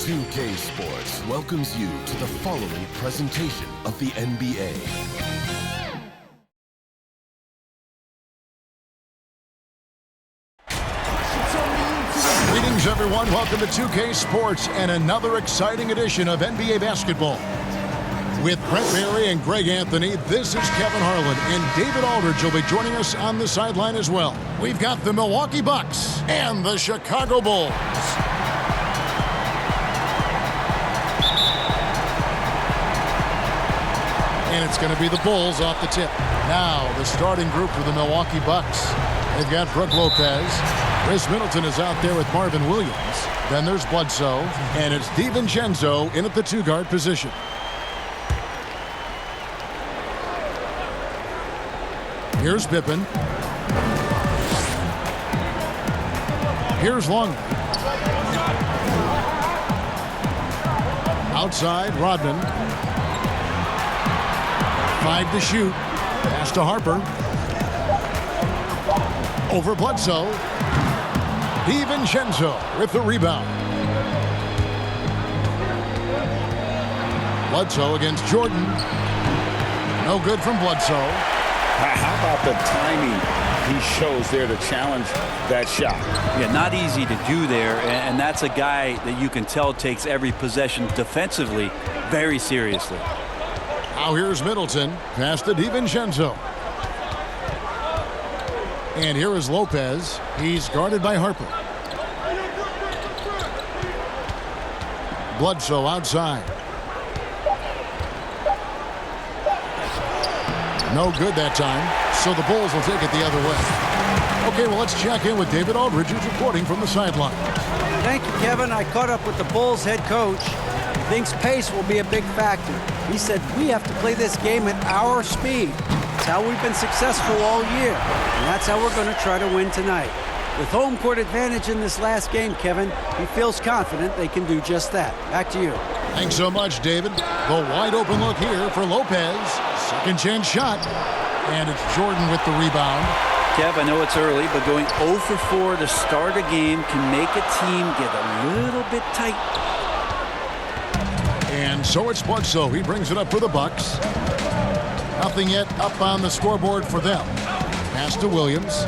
2K Sports welcomes you to the following presentation of the NBA. Greetings, everyone. Welcome to 2K Sports and another exciting edition of NBA basketball. With Brent Barry and Greg Anthony, this is Kevin Harlan, and David Aldridge will be joining us on the sideline as well. We've got the Milwaukee Bucks and the Chicago Bulls. And it's going to be the Bulls off the tip. Now, the starting group for the Milwaukee Bucks. They've got Brook Lopez. Chris Middleton is out there with Marvin Williams. Then there's Bledsoe. And it's DiVincenzo in at the two-guard position. Here's Pippen. Here's Longley. Outside, Rodman. 5 to shoot. Pass to Harper. Over Bledsoe. DiVincenzo with the rebound. Bledsoe against Jordan. No good from Bledsoe. How about the timing he shows there to challenge that shot? Yeah, not easy to do there, and that's a guy that you can tell takes every possession defensively very seriously. Now here's Middleton. Pass to DiVincenzo. And here is Lopez. He's guarded by Harper. Bledsoe outside. No good that time, so the Bulls will take it the other way. Okay, well, let's check in with David Aldridge, who's reporting from the sideline. Thank you, Kevin. I caught up with the Bulls head coach. He thinks pace will be a big factor. He said, we have to play this game at our speed. It's how we've been successful all year, and that's how we're going to try to win tonight. With home court advantage in this last game, Kevin, he feels confident they can do just that. Back to you. Thanks so much, David. The wide open look here for Lopez. Second chance shot. And it's Jordan with the rebound. Kev, I know it's early, but going 0 for 4 to start a game can make a team get a little bit tight. And so it's Bledsoe. He brings it up for the Bucks. Nothing yet up on the scoreboard for them. Pass to Williams.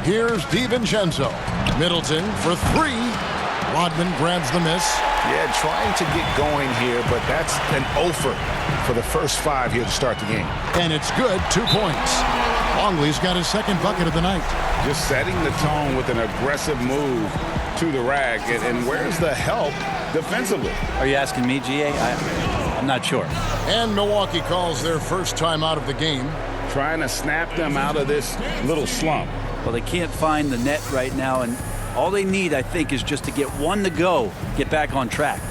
Here's DiVincenzo. Middleton for 3. Rodman grabs the miss. Yeah, trying to get going here, but that's an offer for the first 5 here to start the game. And it's good, 2 points. Longley's got his second bucket of the night. Just setting the tone with an aggressive move to the rack. And where's the help defensively? Are you asking me, GA? I'm not sure. And Milwaukee calls their first time out of the game. Trying to snap them out of this little slump. Well, they can't find the net right now, and all they need, I think, is just to get one to go, get back on track.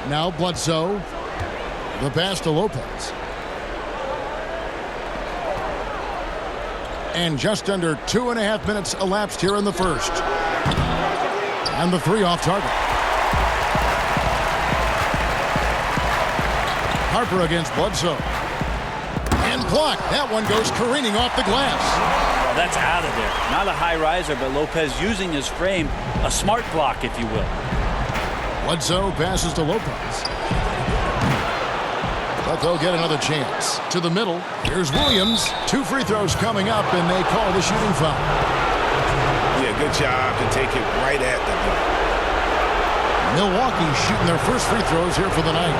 Now Bledsoe. The pass to Lopez. And just under 2.5 minutes elapsed here in the first. And the 3 off target. Harper against Bledsoe. And blocked. That one goes careening off the glass. Well, that's out of there. Not a high riser, but Lopez using his frame. A smart block, if you will. Bledsoe passes to Lopez. But they'll get another chance. To the middle. Here's Williams. 2 free throws coming up, and they call the shooting foul. Yeah, good job to take it right at the goal. Milwaukee shooting their first free throws here for the night.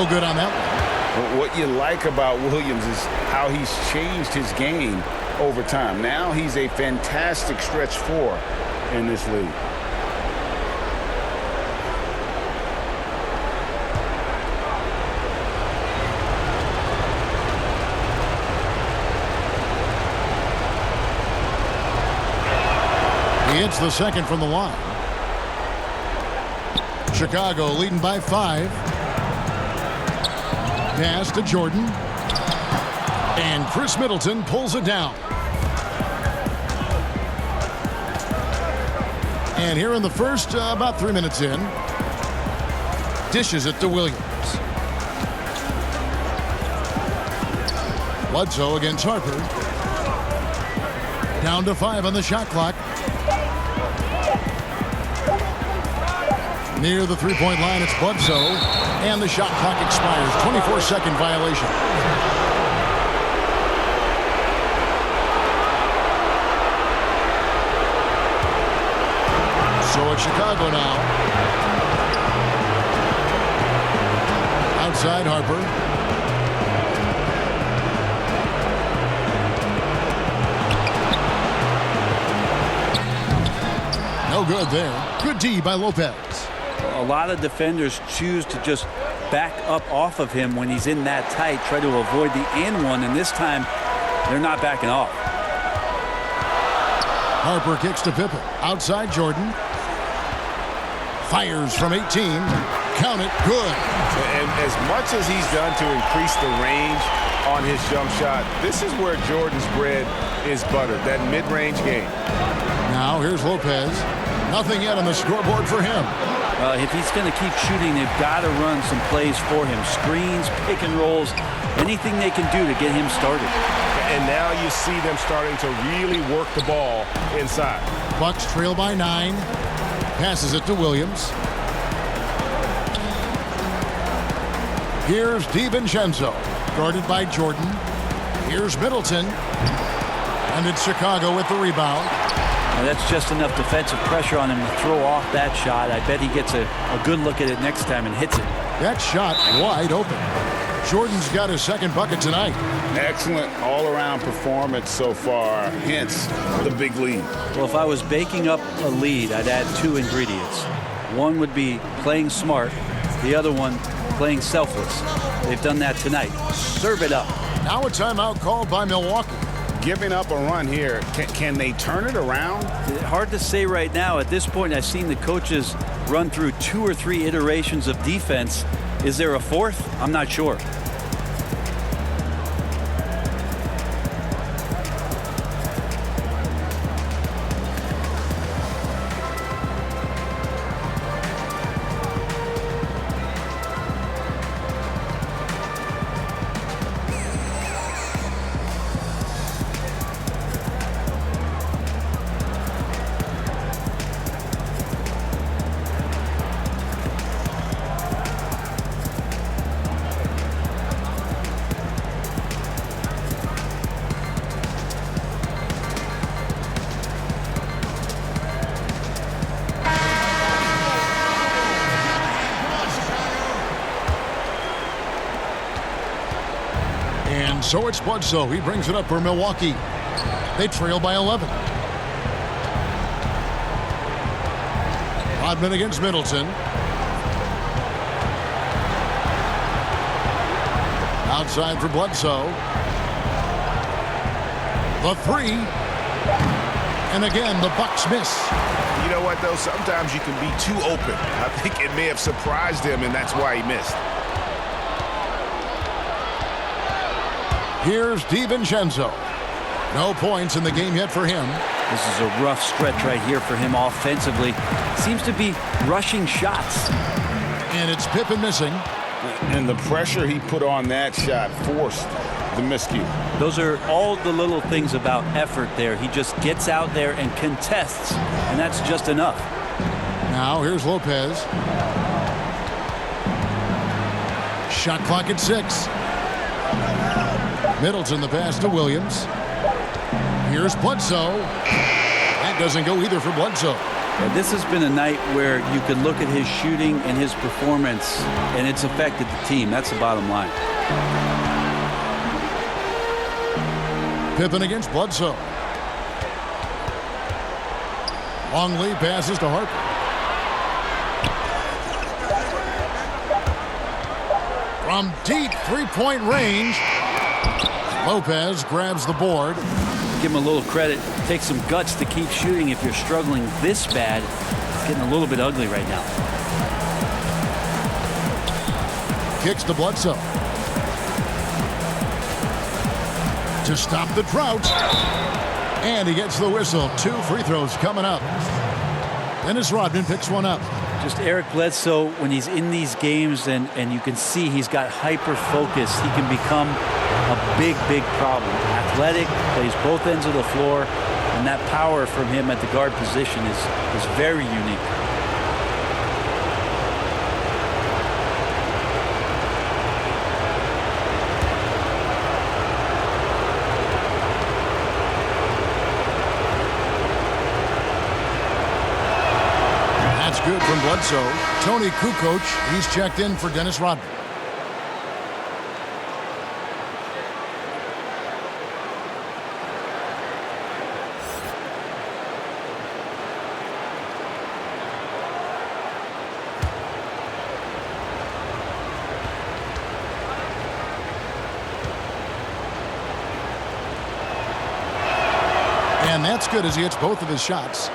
good on that one. What you like about Williams is how he's changed his game over time. Now he's a fantastic stretch four in this league. He hits the second from the line. Chicago leading by 5. Pass to Jordan. And Chris Middleton pulls it down. And here in the first, about 3 minutes in, dishes it to Williams. Bledsoe against Harper. Down to 5 on the shot clock. Near the three-point line, it's Bledsoe, and the shot clock expires. 24-second violation. So it's Chicago now. Outside Harper. No good there. Good D by Lopez. A lot of defenders choose to just back up off of him when he's in that tight, try to avoid the and one, and this time they're not backing off. Harper kicks to Pippen. Outside Jordan. Fires from 18. Count it. Good. And as much as he's done to increase the range on his jump shot, this is where Jordan's bread is buttered, that mid-range game. Now here's Lopez. Nothing yet on the scoreboard for him. If he's going to keep shooting, they've got to run some plays for him. Screens, pick and rolls, anything they can do to get him started. And now you see them starting to really work the ball inside. Bucks trail by 9. Passes it to Williams. Here's DiVincenzo, guarded by Jordan. Here's Middleton. And it's Chicago with the rebound. Now that's just enough defensive pressure on him to throw off that shot. I bet he gets a good look at it next time and hits it. That shot wide open. Jordan's got his second bucket tonight. Excellent all-around performance so far, hence the big lead. Well, if I was baking up a lead, I'd add 2 ingredients. One would be playing smart. The other one, playing selfless. They've done that tonight. Serve it up. Now a timeout called by Milwaukee. Giving up a run here, can they turn it around? Hard to say right now. At this point, I've seen the coaches run through 2 or 3 iterations of defense. Is there a fourth? I'm not sure. So it's Bledsoe. He brings it up for Milwaukee. They trail by 11. Rodman against Middleton. Outside for Bledsoe. The 3. And again, the Bucks miss. You know what, though? Sometimes you can be too open. I think it may have surprised him, and that's why he missed. Here's DiVincenzo. No points in the game yet for him. This is a rough stretch right here for him offensively. Seems to be rushing shots. And it's Pippen missing. And the pressure he put on that shot forced the miscue. Those are all the little things about effort there. He just gets out there and contests, and that's just enough. Now here's Lopez. Shot clock at 6. Middleton the pass to Williams. Here's Bledsoe. That doesn't go either for Bledsoe. Yeah, this has been a night where you can look at his shooting and his performance, and it's affected the team. That's the bottom line. Pippen against Bledsoe. Longley passes to Harper. From deep three-point range, Lopez grabs the board. Give him a little credit. Take some guts to keep shooting if you're struggling this bad. It's getting a little bit ugly right now. Kicks to Bledsoe. To stop the drought. And he gets the whistle. 2 free throws coming up. Dennis Rodman picks one up. Just Eric Bledsoe, when he's in these games and you can see he's got hyper focus, he can become a big, big problem. Athletic, plays both ends of the floor, and that power from him at the guard position is very unique. That's good from Bledsoe. Tony Kukoc, he's checked in for Dennis Rodman. And that's good as he hits both of his shots.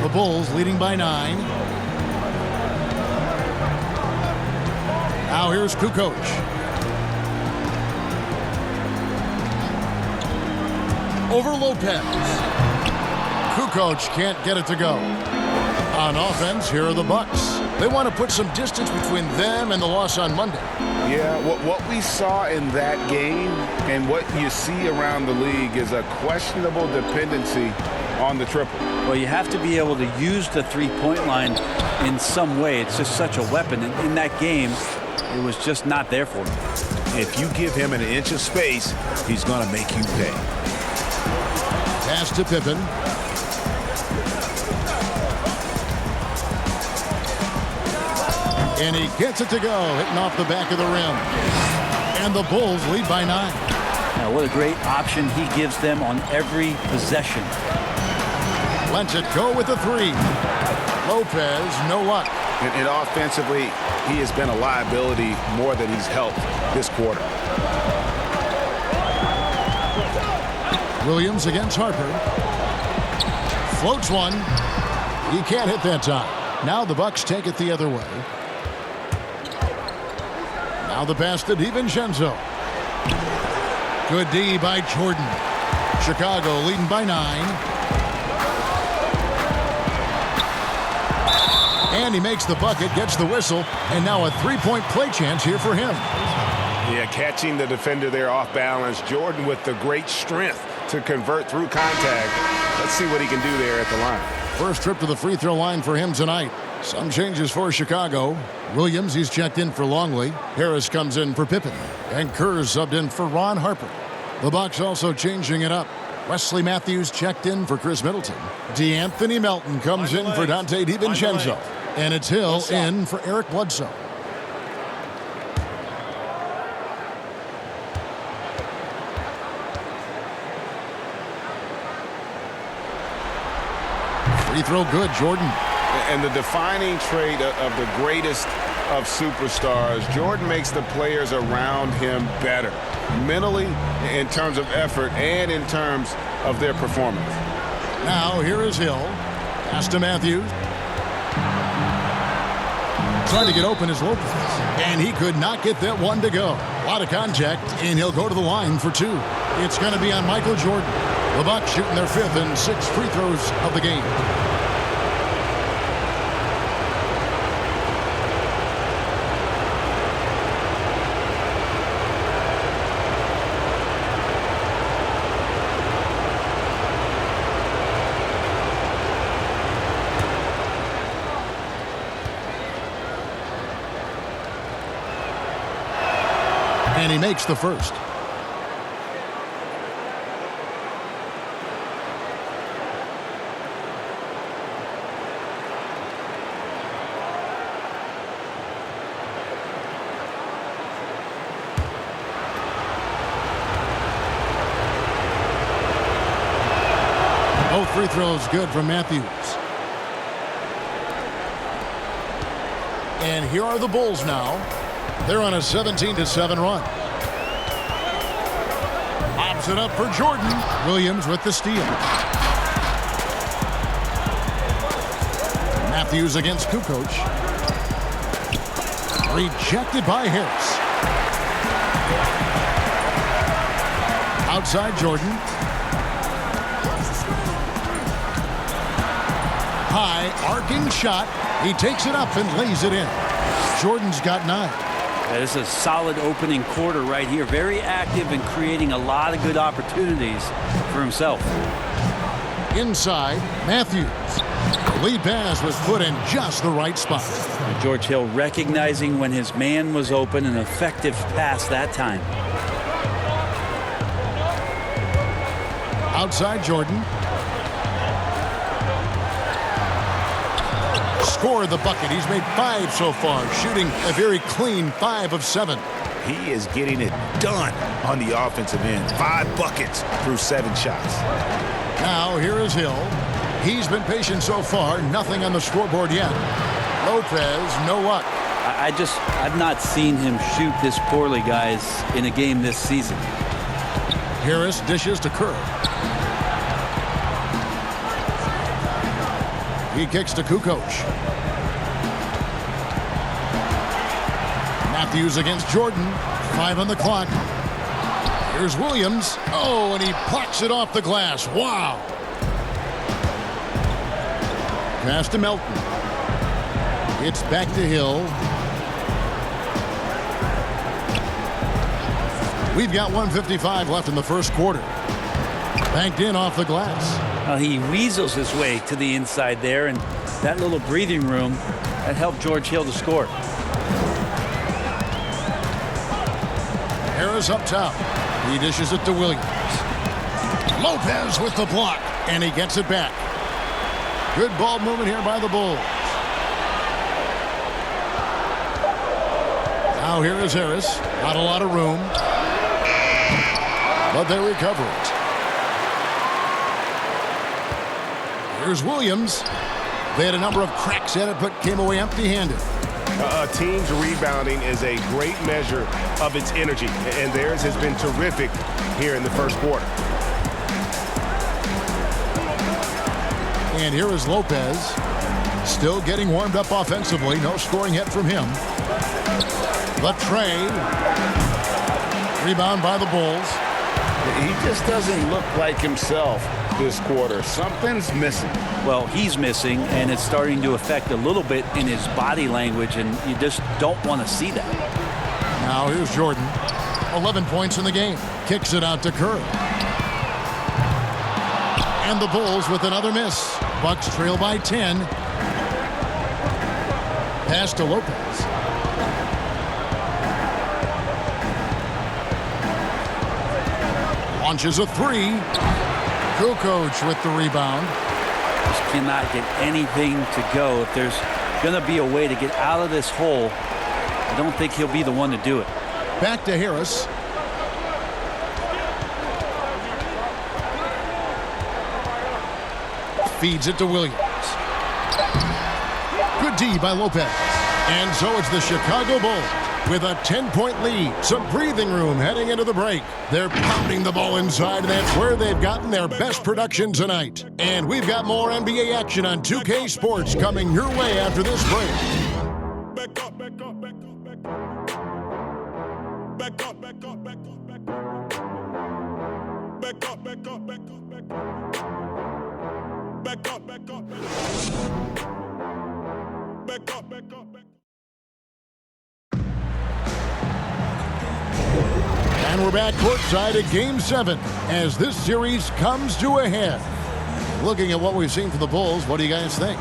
The Bulls leading by 9. Now here's Kukoc. Over Lopez. Kukoc can't get it to go. On offense, here are the Bucks. They want to put some distance between them and the loss on Monday. Yeah, what we saw in that game and what you see around the league is a questionable dependency on the triple. Well, you have to be able to use the three-point line in some way. It's just such a weapon. And in that game, it was just not there for him. If you give him an inch of space, he's going to make you pay. Pass to Pippen. And he gets it to go, hitting off the back of the rim. And the Bulls lead by 9. Now, what a great option he gives them on every possession. Lets it go with the 3. Lopez, no luck. And offensively, he has been a liability more than he's helped this quarter. Williams against Harper. Floats one. He can't hit that time. Now the Bucks take it the other way. Now the pass to DiVincenzo. Good D by Jordan. Chicago leading by 9. And he makes the bucket, gets the whistle, and now a three-point play chance here for him. Yeah, catching the defender there off balance. Jordan with the great strength to convert through contact. Let's see what he can do there at the line. First trip to the free throw line for him tonight. Some changes for Chicago. Williams, he's checked in for Longley. Harris comes in for Pippen. And Kerr's subbed in for Ron Harper. The Bucks also changing it up. Wesley Matthews checked in for Chris Middleton. DeAnthony Melton comes in for Dante DiVincenzo. And it's Hill in for Eric Bledsoe. Free throw good, Jordan. And the defining trait of the greatest of superstars, Jordan makes the players around him better. Mentally, in terms of effort, and in terms of their performance. Now here is Hill. Pass to Matthews. Trying to get open is Lopez. And he could not get that one to go. A lot of contact, and he'll go to the line for 2. It's going to be on Michael Jordan. The Bucks shooting their 5th and 6th free throws of the game. And he makes the first. Both free throws good from Matthews. And here are the Bulls now. They're on a 17-7 run. Lobs it up for Jordan. Williams with the steal. Matthews against Kukoc. Rejected by Harris. Outside Jordan. High arcing shot. He takes it up and lays it in. Jordan's got 9. This is a solid opening quarter right here. Very active and creating a lot of good opportunities for himself. Inside, Matthews. The lead pass was put in just the right spot. George Hill recognizing when his man was open, an effective pass that time. Outside Jordan. Scored the bucket. He's made 5 so far, shooting a very clean 5 of 7. He is getting it done on the offensive end. 5 buckets through 7 shots. Now here is Hill. He's been patient so far. Nothing on the scoreboard yet. Lopez, no luck. I've not seen him shoot this poorly, guys, in a game this season. Harris dishes to Kerr. He kicks to Kukoc. Matthews against Jordan. 5 on the clock. Here's Williams. Oh, and he plucks it off the glass. Wow. Pass to Melton. It's back to Hill. We've got 1:55 left in the first quarter. Banked in off the glass. He weasels his way to the inside there, and that little breathing room that helped George Hill to score. Harris up top. He dishes it to Williams. Lopez with the block, and he gets it back. Good ball movement here by the Bulls. Now here is Harris. Not a lot of room, but they recover it. Here's Williams. They had a number of cracks at it, but came away empty-handed. A team's rebounding is a great measure of its energy, and theirs has been terrific here in the first quarter. And here is Lopez. Still getting warmed up offensively. No scoring hit from him. The tray. Rebound by the Bulls. He just doesn't look like himself this quarter. Something's missing. Well, he's missing, and it's starting to affect a little bit in his body language, and you just don't want to see that. Now here's Jordan. 11 points in the game. Kicks it out to Kerr. And the Bulls with another miss. Bucks trail by 10. Pass to Lopez. Launches a 3. Kukoc with the rebound. Just cannot get anything to go. If there's going to be a way to get out of this hole, I don't think he'll be the one to do it. Back to Harris. Feeds it to Williams. Good D by Lopez. And so it's the Chicago Bulls with a 10-point lead. Some breathing room heading into the break. They're pounding the ball inside, and that's where they've gotten their best production tonight. And we've got more NBA action on 2K Sports coming your way after this break. Back up, back up, back up, back up. Back up, back up, back up, back up. Back up, back up, back up, back up. Back up, back up, back up. Back up, back up, back up. And we're back courtside at Game 7 as this series comes to a head. Looking at what we've seen from the Bulls, what do you guys think?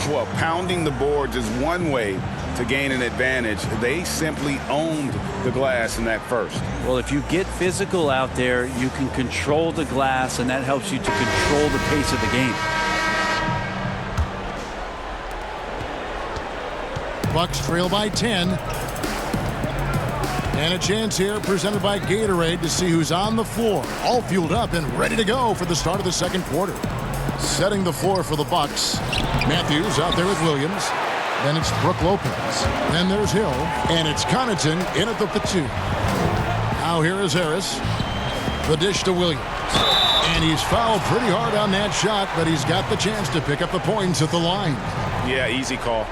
Well, pounding the boards is one way to gain an advantage. They simply owned the glass in that first. Well, if you get physical out there, you can control the glass, and that helps you to control the pace of the game. Bucks trail by 10. And a chance here presented by Gatorade to see who's on the floor. All fueled up and ready to go for the start of the second quarter. Setting the floor for the Bucks. Matthews out there with Williams. Then it's Brook Lopez. Then there's Hill. And it's Connaughton in at the 2. Now here is Harris. The dish to Williams. And he's fouled pretty hard on that shot, but he's got the chance to pick up the points at the line. Yeah, easy call.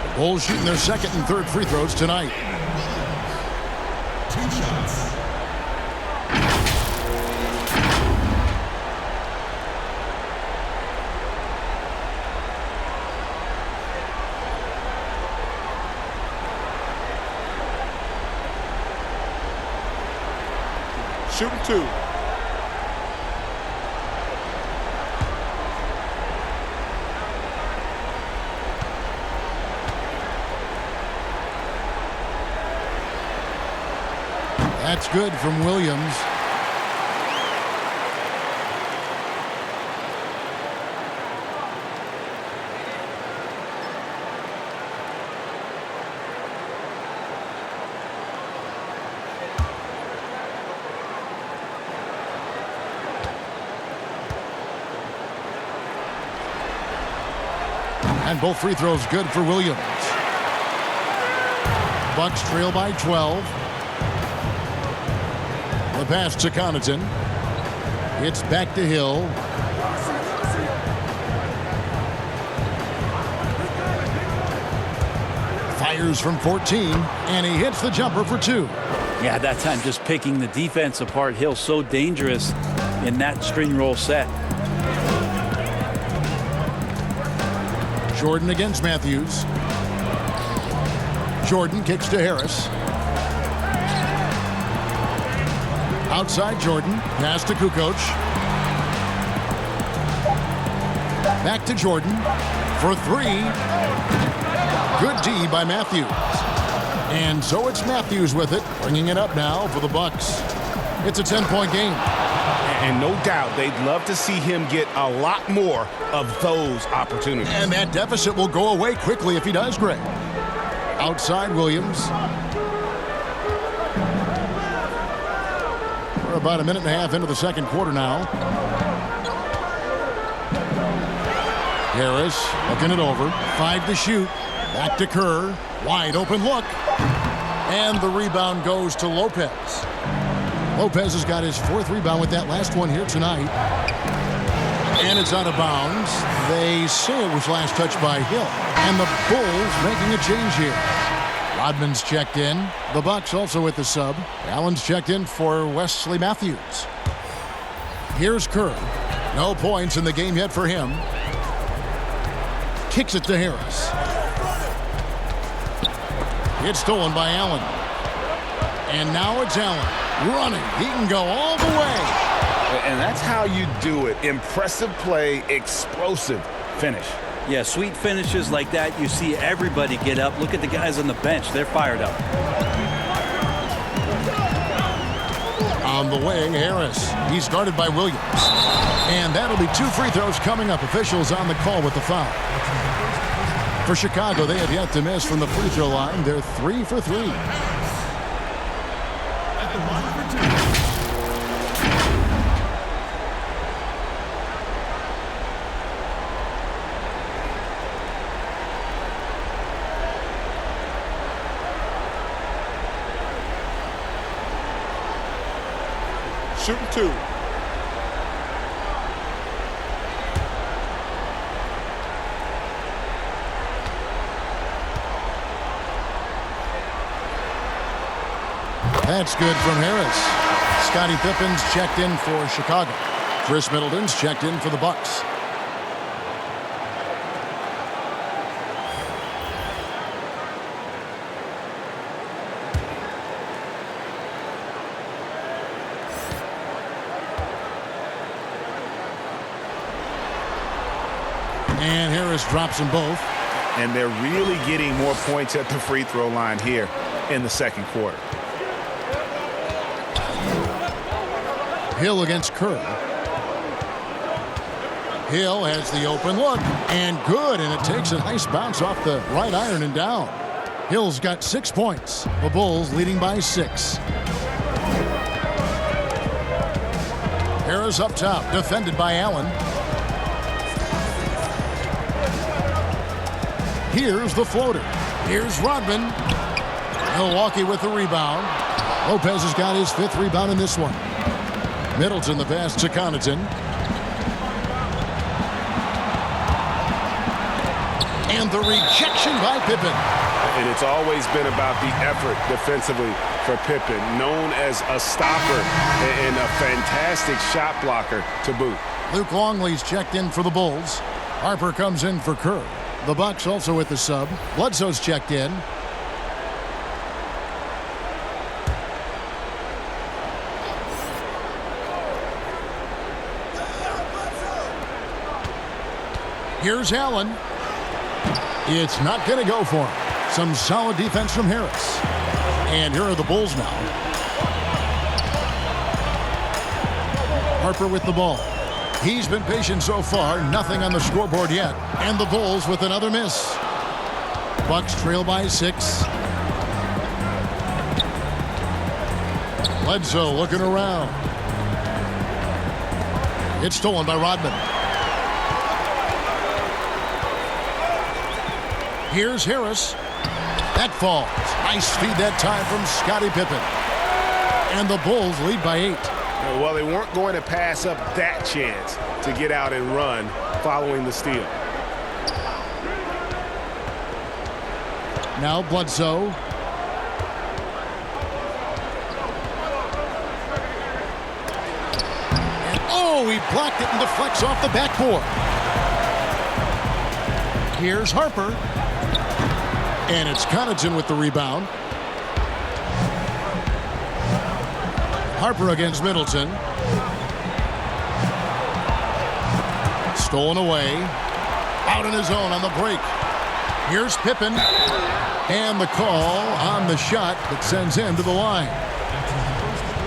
The Bulls shooting their second and third free throws tonight. 2 shots. Shooting 2. That's good from Williams. And both free throws good for Williams. Bucks trail by 12. The pass to Connaughton. It's back to Hill. Fires from 14, and he hits the jumper for 2. Yeah, that time just picking the defense apart. Hill so dangerous in that string roll set. Jordan against Matthews. Jordan kicks to Harris. Outside Jordan. Pass to Kukoc. Back to Jordan for 3. Good D by Matthews. And so it's Matthews with it, bringing it up now for the Bucks. It's a 10-point game. And no doubt they'd love to see him get a lot more of those opportunities. And that deficit will go away quickly if he does, Greg. Outside Williams. We're about a minute and a half into the second quarter now. Harris looking it over. 5 to shoot. Back to Kerr. Wide open look. And the rebound goes to Lopez. Lopez has got his 4th rebound with that last one here tonight. And it's out of bounds. They say it was last touched by Hill. And the Bulls making a change here. Rodman's checked in. The Bucks also with the sub. Allen's checked in for Wesley Matthews. Here's Kerr. No points in the game yet for him. Kicks it to Harris. It's stolen by Allen. And now it's Allen. Running. He can go all the way. And that's how you do it. Impressive play, explosive finish. Yeah, sweet finishes like that, you see everybody get up. Look at the guys on the bench. They're fired up. On the way, Harris. He's guarded by Williams. And that'll be 2 free throws coming up. Officials on the call with the foul. For Chicago, they have yet to miss from the free throw line. They're 3 for 3. At the line for 2. Shooting 2. That's good from Harris. Scottie Pippen's checked in for Chicago. Chris Middleton's checked in for the Bucks. And Harris drops them both. And they're really getting more points at the free throw line here in the second quarter. Hill against Kerr. Hill has the open look, and good, and it takes a nice bounce off the right iron and down. Hill's got 6 points. The Bulls leading by 6. Harris up top, defended by Allen. Here's the floater. Here's Rodman. Milwaukee with the rebound. Lopez has got his 5th rebound in this one. Middleton the pass to Connaughton. And the rejection by Pippen. And it's always been about the effort defensively for Pippen, known as a stopper and a fantastic shot blocker to boot. Luke Longley's checked in for the Bulls. Harper comes in for Kerr. The Bucks also with the sub. Bledsoe's checked in. Here's Allen. It's not going to go for him. Some solid defense from Harris. And here are the Bulls now. Harper with the ball. He's been patient so far. Nothing on the scoreboard yet. And the Bulls with another miss. Bucks trail by 6. Bledsoe looking around. It's stolen by Rodman. Here's Harris. That falls. Nice feed that time from Scottie Pippen. And the Bulls lead by 8. Well, they weren't going to pass up that chance to get out and run following the steal. Now Bledsoe. And oh, he blocked it and deflects off the backboard. Here's Harper. And it's Connaughton with the rebound. Harper against Middleton. Stolen away. Out in his own on the break. Here's Pippen. And the call on the shot that sends him to the line.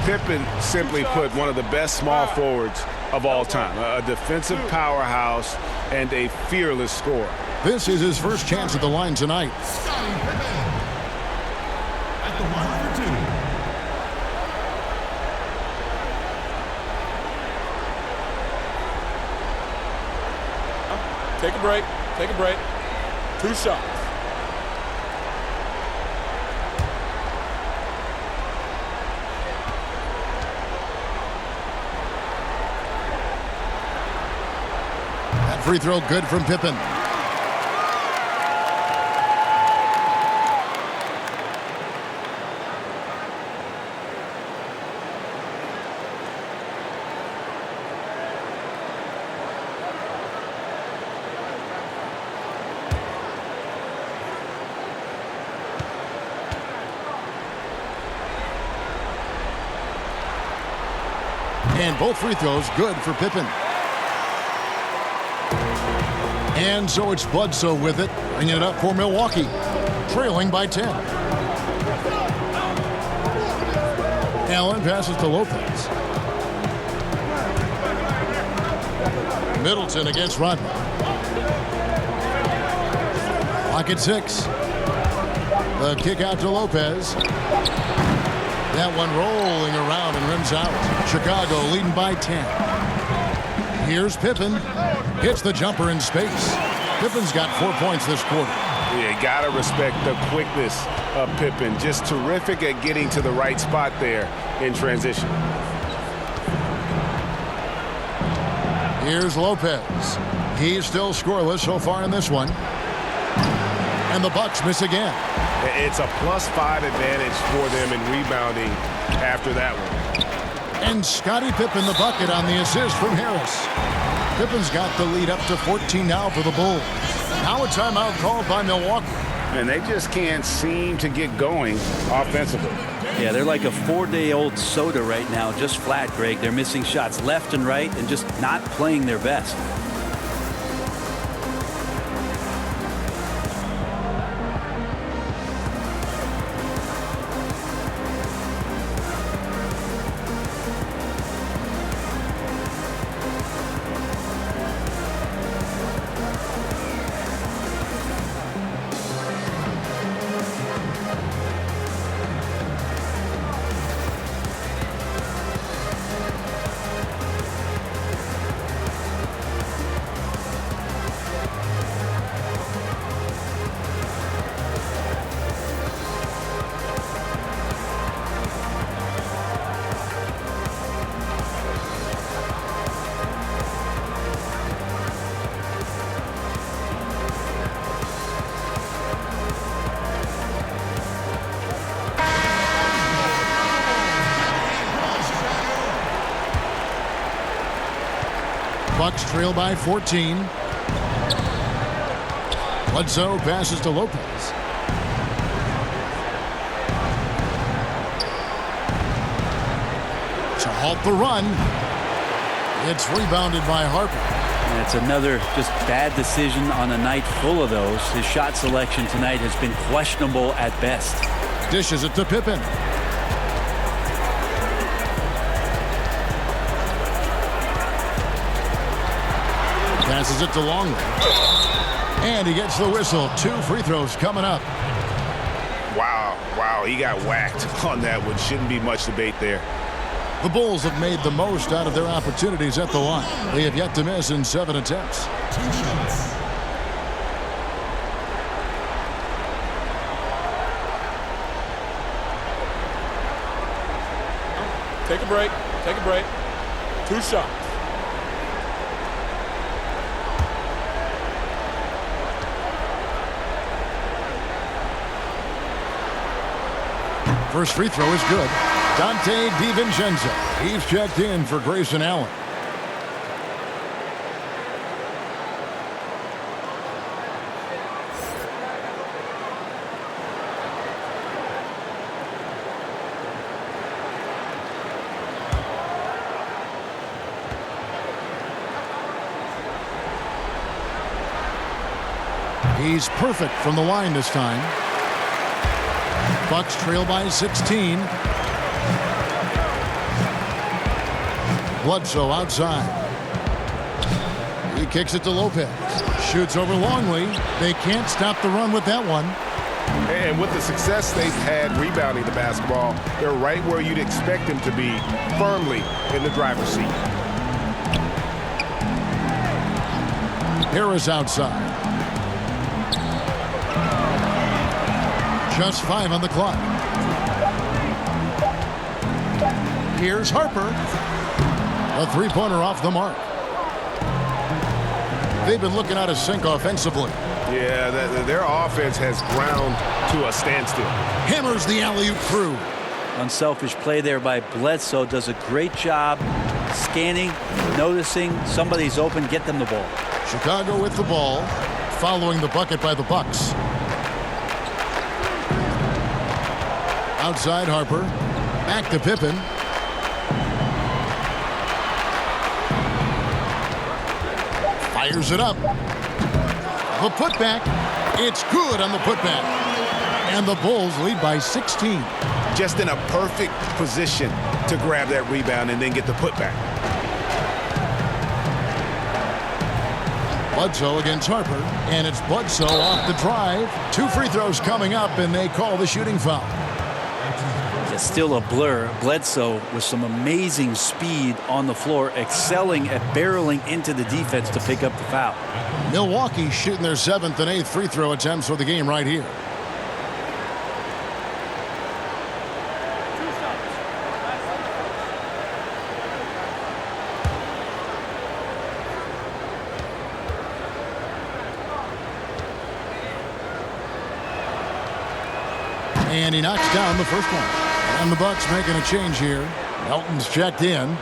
Pippen, simply put, one of the best small forwards of all time. A defensive powerhouse and a fearless scorer. This is his first chance at the line tonight. At the line for 2. Take a break. Take a break. 2 shots. That free throw good from Pippen. And both free throws good for Pippen. And so it's Bledsoe with it, bringing it up for Milwaukee, trailing by 10. Allen passes to Lopez. Middleton against Rodman. Clock at 6. The kick out to Lopez. That one rolling around and rims out. Chicago leading by 10. Here's Pippen. Hits the jumper in space. Pippen's got 4 points this quarter. Yeah, you gotta respect the quickness of Pippen. Just terrific at getting to the right spot there in transition. Here's Lopez. He's still scoreless so far in this one. And the Bucks miss again. It's a +5 advantage for them in rebounding after that one. And Scottie Pippen the bucket on the assist from Harris. Pippen's got the lead up to 14 now for the Bulls. Now a timeout called by Milwaukee. And they just can't seem to get going offensively. Yeah, they're like a 4-day-old soda right now, just flat, Greg. They're missing shots left and right and just not playing their best. Bucks trail by 14. Bledsoe passes to Lopez. To halt the run. It's rebounded by Harper. And it's another just bad decision on a night full of those. His shot selection tonight has been questionable at best. Dishes it to Pippen. Passes it to Longley. And he gets the whistle. 2 free throws coming up. Wow, he got whacked on that one. Shouldn't be much debate there. The Bulls have made the most out of their opportunities at the line. They have yet to miss in 7 attempts. Take a break. Take a break. 2 shots. First free throw is good. Dante DiVincenzo. He's checked in for Grayson Allen. He's perfect from the line this time. Bucks trail by 16. Bledsoe outside. He kicks it to Lopez. Shoots over Longley. They can't stop the run with that one. And with the success they've had rebounding the basketball, they're right where you'd expect them to be, firmly in the driver's seat. Harris outside. Just 5 on the clock. Here's Harper. A three-pointer off the mark. They've been looking out of sync offensively. Yeah, their offense has ground to a standstill. Hammers the alley-oop through. Unselfish play there by Bledsoe. Does a great job scanning, noticing somebody's open, get them the ball. Chicago with the ball, following the bucket by the Bucks. Outside Harper. Back to Pippen. Fires it up. The putback. It's good on the putback. And the Bulls lead by 16. Just in a perfect position to grab that rebound and then get the putback. Bledsoe against Harper. And it's Bledsoe off the drive. 2 free throws coming up, and they call the shooting foul. It's still a blur. Bledsoe with some amazing speed on the floor, excelling at barreling into the defense to pick up the foul. Milwaukee shooting their 7th and 8th free throw attempts for the game right here. And he knocks down the first one. And the Bucks making a change here. Melton's checked in.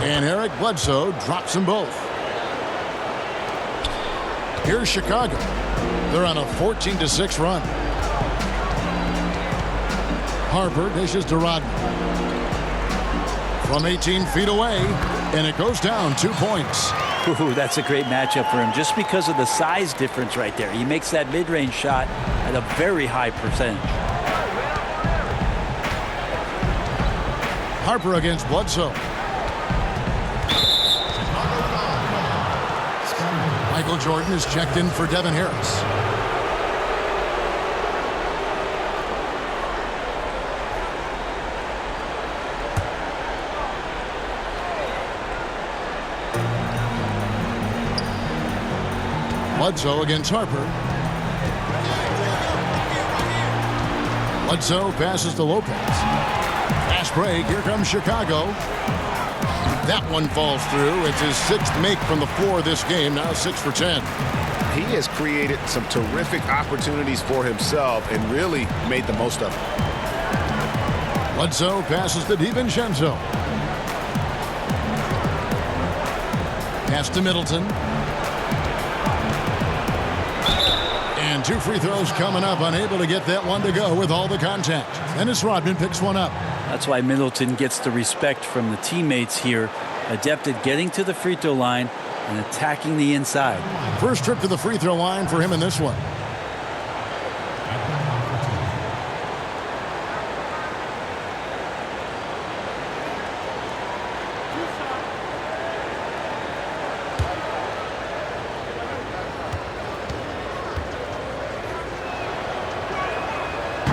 And Eric Bledsoe drops them both. Here's Chicago. They're on a 14-6 run. Harper dishes to Rodman. From 18 feet away, and it goes down 2 points. Ooh, that's a great matchup for him just because of the size difference right there. He makes that mid-range shot at a very high percentage. Harper against Bledsoe. Michael Jordan is checked in for Devin Harris. Bledsoe against Harper. Bledsoe passes to Lopez. Fast break. Here comes Chicago. That one falls through. It's his 6th make from the floor this game, now 6 for 10. He has created some terrific opportunities for himself and really made the most of it. Bledsoe passes to DiVincenzo. Pass to Middleton. And 2 free throws coming up, unable to get that one to go with all the contact. Dennis Rodman picks one up. That's why Middleton gets the respect from the teammates here. Adept at getting to the free throw line and attacking the inside. First trip to the free throw line for him in this one.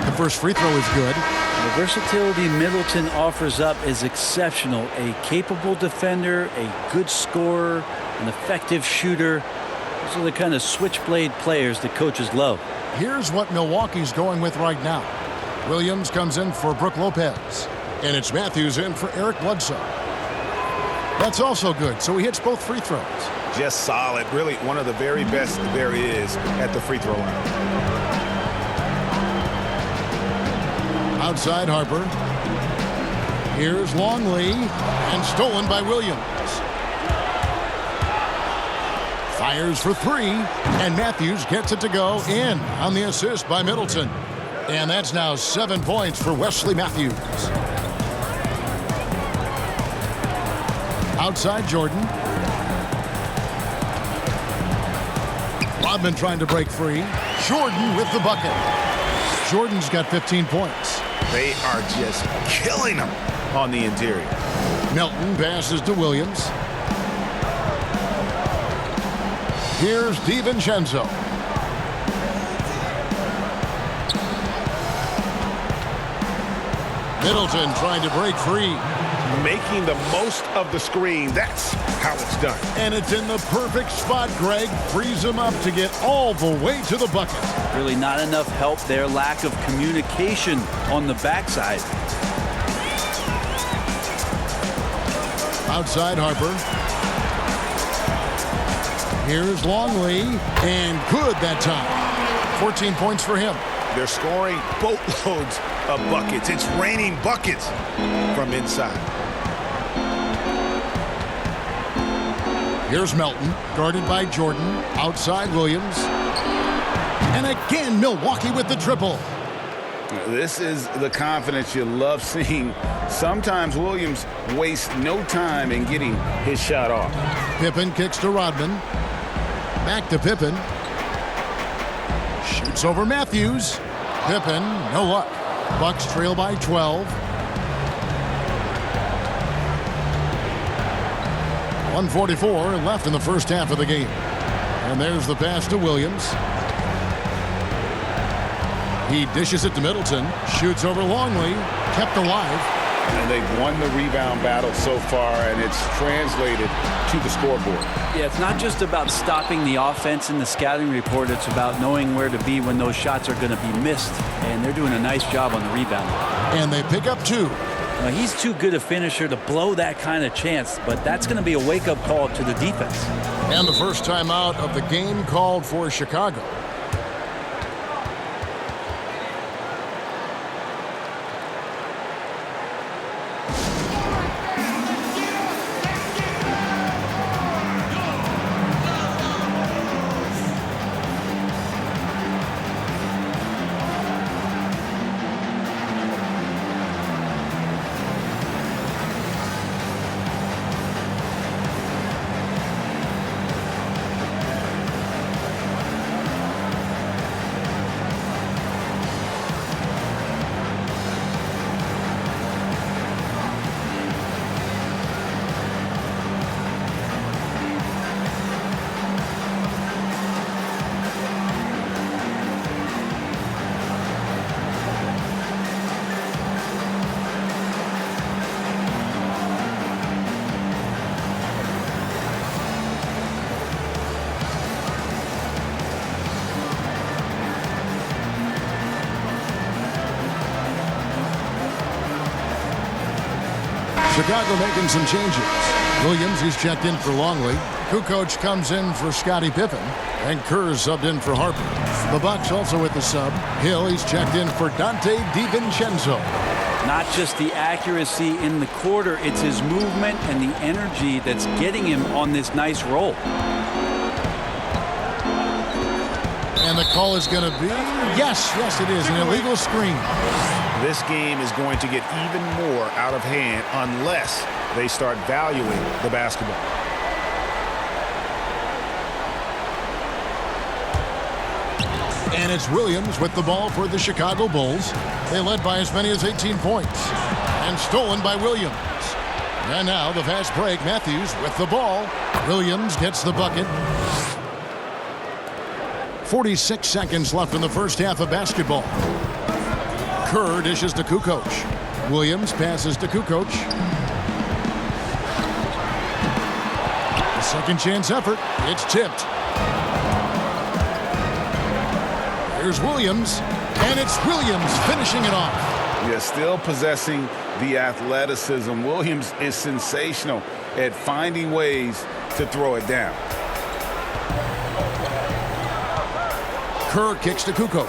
The first free throw is good. The versatility Middleton offers up is exceptional. A capable defender, a good scorer, an effective shooter. Those are the kind of switchblade players that coaches love. Here's what Milwaukee's going with right now. Williams comes in for Brook Lopez. And it's Matthews in for Eric Bledsoe. That's also good, so he hits both free throws. Just solid. Really one of the very best there is at the free throw line. Outside Harper. Here's Longley. And stolen by Williams. Fires for 3. And Matthews gets it to go in on the assist by Middleton. And that's now 7 points for Wesley Matthews. Outside Jordan. Rodman trying to break free. Jordan with the bucket. Jordan's got 15 points. They are just killing them on the interior. Melton passes to Williams. Here's DiVincenzo. Middleton trying to break free. Making the most of the screen. That's how it's done. And it's in the perfect spot, Greg. Frees him up to get all the way to the bucket. Really not enough help there. Lack of communication on the backside. Outside Harper. Here's Longley. And good that time. 14 points for him. They're scoring boatloads of buckets. It's raining buckets from inside. Here's Melton, guarded by Jordan. Outside Williams. And again, Milwaukee with the triple. This is the confidence you love seeing. Sometimes Williams wastes no time in getting his shot off. Pippen kicks to Rodman. Back to Pippen. Shoots over Matthews. Pippen, no luck. Bucks trail by 12. 1:44 left in the first half of the game. And there's the pass to Williams. He dishes it to Middleton. Shoots over Longley. Kept alive. And they've won the rebound battle so far, and it's translated to the scoreboard. Yeah, it's not just about stopping the offense in the scouting report. It's about knowing where to be when those shots are going to be missed. And they're doing a nice job on the rebound. And they pick up 2. Now, he's too good a finisher to blow that kind of chance, but that's going to be a wake-up call to the defense. And the first timeout of the game called for Chicago. Chicago making some changes. Williams, he's checked in for Longley. Kukoc comes in for Scottie Pippen. And Kerr's subbed in for Harper. The Bucks also with the sub. Hill, he's checked in for Dante DiVincenzo. Not just the accuracy in the quarter, it's his movement and the energy that's getting him on this nice roll. And the call is going to be, yes, it is, an illegal screen. This game is going to get even more out of hand unless they start valuing the basketball. And it's Williams with the ball for the Chicago Bulls. They led by as many as 18 points. And stolen by Williams. And now the fast break. Matthews with the ball. Williams gets the bucket. 46 seconds left in the first half of basketball. Kerr dishes to Kukoc. Williams passes to Kukoc. A second chance effort. It's tipped. Here's Williams, and it's Williams finishing it off. Yeah, still possessing the athleticism. Williams is sensational at finding ways to throw it down. Kerr kicks to Kukoc.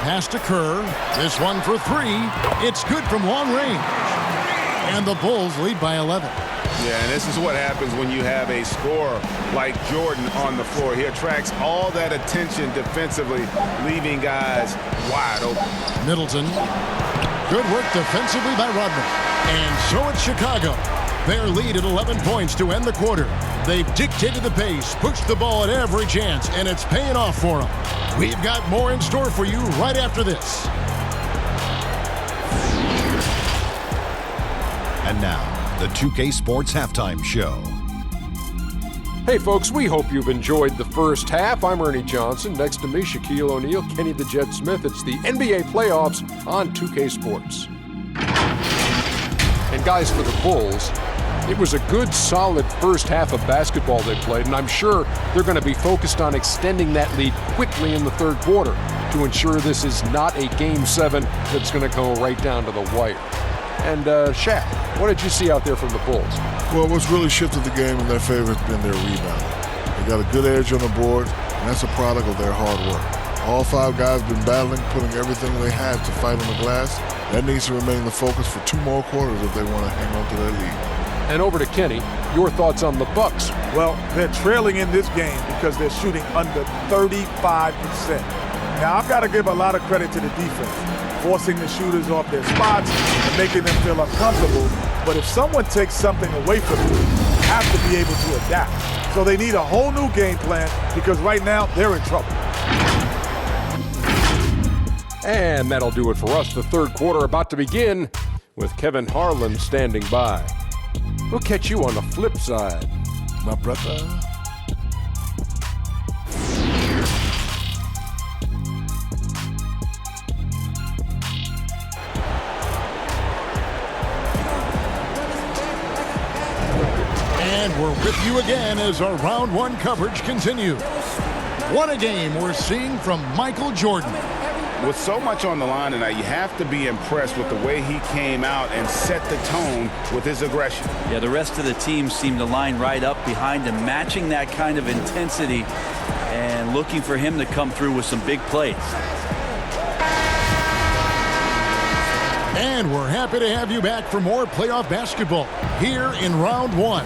Pass to Kerr. This one for three. It's good from long range. And the Bulls lead by 11. Yeah, and this is what happens when you have a scorer like Jordan on the floor. He attracts all that attention defensively, leaving guys wide open. Middleton. Good work defensively by Rodman. And so it's Chicago. Their lead at 11 points to end the quarter. They've dictated the pace, pushed the ball at every chance, and it's paying off for them. We've got more in store for you right after this. And now, the 2K Sports Halftime Show. Hey folks, we hope you've enjoyed the first half. I'm Ernie Johnson. Next to me, Shaquille O'Neal, Kenny the Jet Smith. It's the NBA playoffs on 2K Sports. And guys, for the Bulls, it was a good, solid first half of basketball they played, and I'm sure they're going to be focused on extending that lead quickly in the third quarter to ensure this is not a Game 7 that's going to go right down to the wire. And Shaq, what did you see out there from the Bulls? Well, what's really shifted the game in their favor has been their rebound. They got a good edge on the board, and that's a product of their hard work. All five guys have been battling, putting everything they have to fight on the glass. That needs to remain the focus for 2 more quarters if they want to hang on to their lead. And over to Kenny, your thoughts on the Bucks? Well, they're trailing in this game because they're shooting under 35%. Now, I've got to give a lot of credit to the defense, forcing the shooters off their spots and making them feel uncomfortable. But if someone takes something away from you, you have to be able to adapt. So they need a whole new game plan because right now they're in trouble. And that'll do it for us. The third quarter about to begin with Kevin Harlan standing by. We'll catch you on the flip side, my brother. And we're with you again as our round one coverage continues. What a game we're seeing from Michael Jordan. With so much on the line tonight, you have to be impressed with the way he came out and set the tone with his aggression. Yeah, the rest of the team seemed to line right up behind him, matching that kind of intensity and looking for him to come through with some big plays. And we're happy to have you back for more playoff basketball here in round one.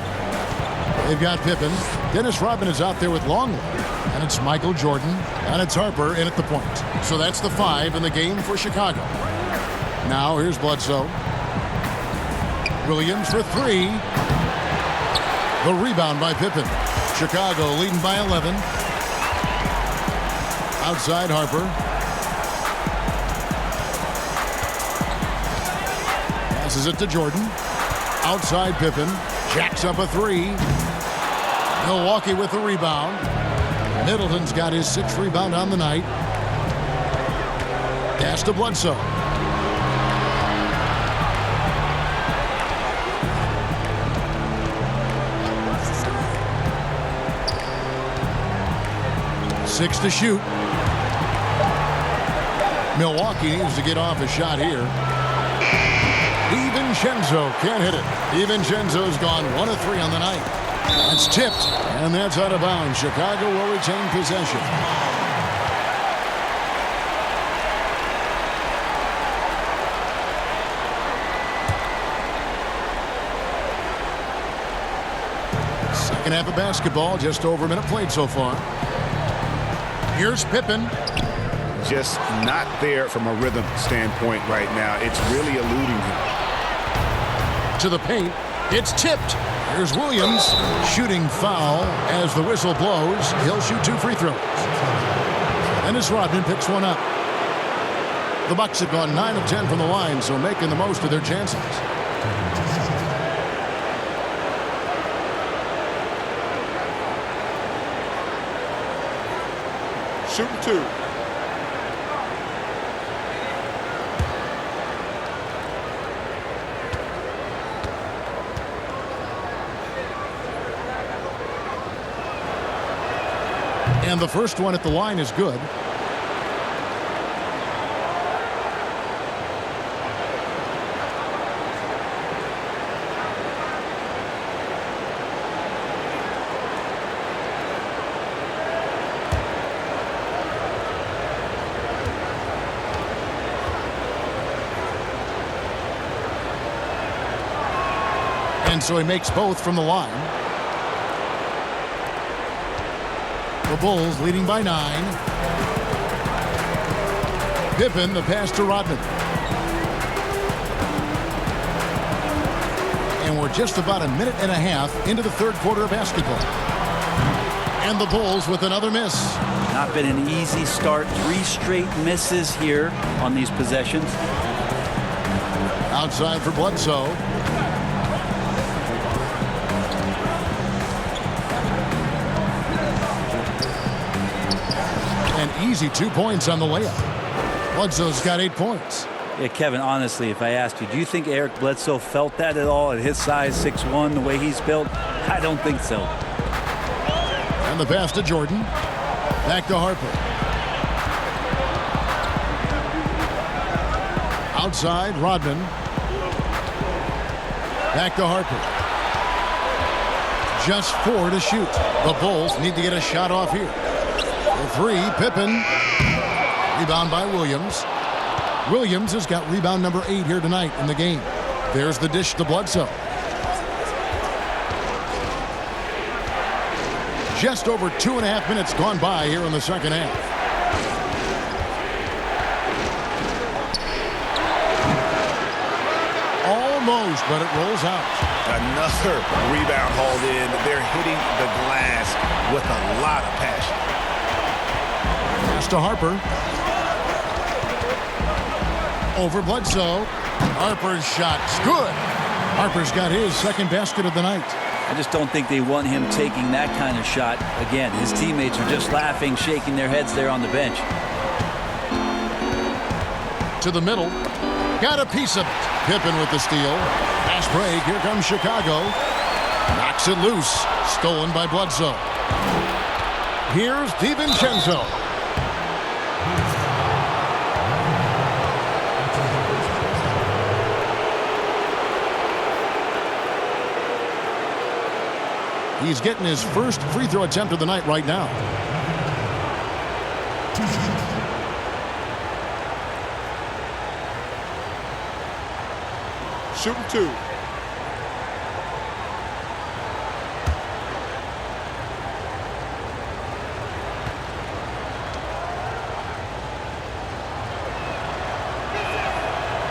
They've got Pippen. Dennis Rodman is out there with Longley. And it's Michael Jordan. And it's Harper in at the point. So that's the 5 in the game for Chicago. Now here's Bledsoe. Williams for 3. The rebound by Pippen. Chicago leading by 11. Outside Harper. Passes it to Jordan. Outside Pippen. Jacks up a 3. Milwaukee with the rebound. Middleton's got his 6th rebound on the night. Pass to Bledsoe. Six to shoot. Milwaukee needs to get off a shot here. DiVincenzo can't hit it. DiVincenzo's gone 1 of 3 on the night. That's tipped, and that's out of bounds. Chicago will retain possession. Second half of basketball, just over a minute played so far. Here's Pippen. Just not there from a rhythm standpoint right now. It's really eluding him. To the paint. It's tipped. Here's Williams. Shooting foul as the whistle blows. He'll shoot 2 free throws. Dennis Rodman picks one up. The Bucks have gone 9 of 10 from the line, so making the most of their chances. Shooting 2. And the first one at the line is good. And so he makes both from the line. The Bulls leading by 9. Pippen, the pass to Rodman. And we're just about a minute and a half into the third quarter of basketball. And the Bulls with another miss. Not been an easy start. 3 straight misses here on these possessions. Outside for Bledsoe. An easy 2 points on the layup. Bledsoe's got 8 points. Yeah, Kevin, honestly, if I asked you, do you think Eric Bledsoe felt that at all at his size, 6'1", the way he's built? I don't think so. And the pass to Jordan. Back to Harper. Outside, Rodman. Back to Harper. Just 4 to shoot. The Bulls need to get a shot off here. The 3, Pippen. Rebound by Williams. Williams has got rebound number 8 here tonight in the game. There's the dish to Bledsoe. Just over 2.5 minutes gone by here in the second half. Almost, but it rolls out. Another rebound hauled in. They're hitting the glass with a lot of passion. Pass to Harper. Over Bledsoe. Harper's shot's good. Harper's got his second basket of the night. I just don't think they want him taking that kind of shot. Again, his teammates are just laughing, shaking their heads there on the bench. To the middle. Got a piece of it. Pippen with the steal. Fast break. Here comes Chicago. Knocks it loose. Stolen by Bledsoe. Here's DiVincenzo. He's getting his first free throw attempt of the night right now. Shooting 2.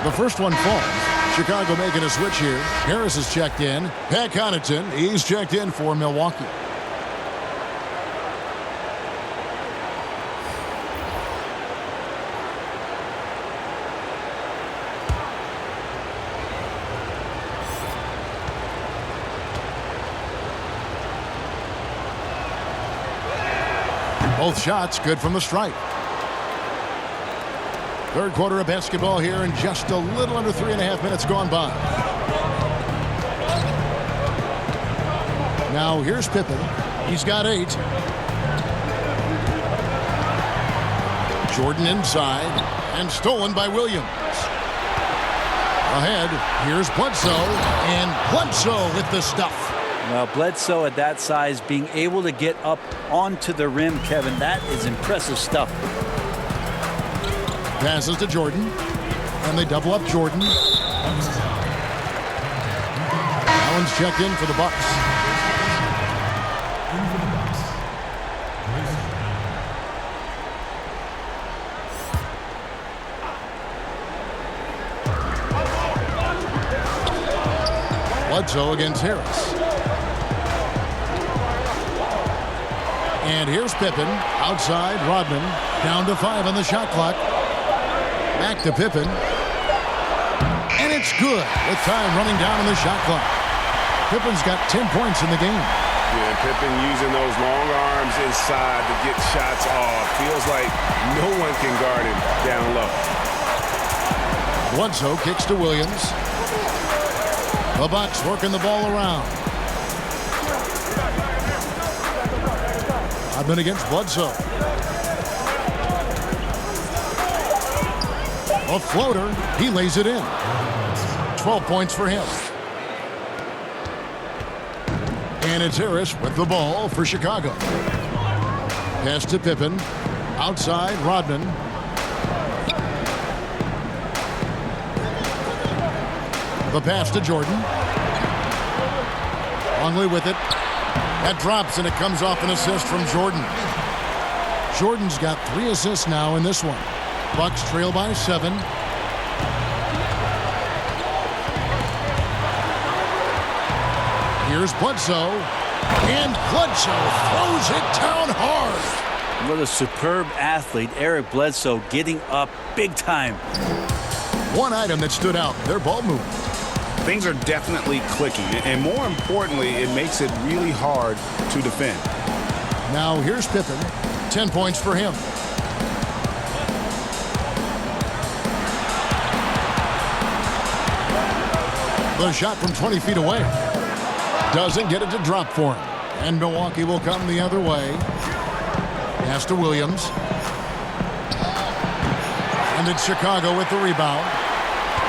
The first one falls. Chicago making a switch here. Harris is checked in. Pat Connaughton, he's checked in for Milwaukee. Both shots good from the stripe. Third quarter of basketball here and just a little under 3.5 minutes gone by. Now here's Pippen. He's got 8. Jordan inside and stolen by Williams. Ahead, here's Bledsoe, and Bledsoe with the stuff. Well, Bledsoe at that size being able to get up onto the rim, Kevin, that is impressive stuff. Passes to Jordan, and they double up Jordan. Allen's checked in for the Bucks. Bledsoe against Harris. And here's Pippen. Outside, Rodman. Down to 5 on the shot clock. Back to Pippen. And it's good with time running down on the shot clock. Pippen's got 10 points in the game. Yeah, Pippen using those long arms inside to get shots off. Feels like no one can guard him down low. Bledsoe kicks to Williams. The Bucks working the ball around. Rodman against Bledsoe. A floater. He lays it in. 12 points for him. And it's Harris with the ball for Chicago. Pass to Pippen. Outside, Rodman. The pass to Jordan. Longley with it. That drops, and it comes off an assist from Jordan. Jordan's got 3 assists now in this one. Bucks trail by 7. Here's Bledsoe. And Bledsoe throws it down hard. What a superb athlete, Eric Bledsoe, getting up big time. One item that stood out, their ball movement. Things are definitely clicking, and more importantly, it makes it really hard to defend. Now here's Pippen. 10 points for him. The shot from 20 feet away. Doesn't get it to drop for him. And Milwaukee will come the other way. Pass to Williams. And it's Chicago with the rebound.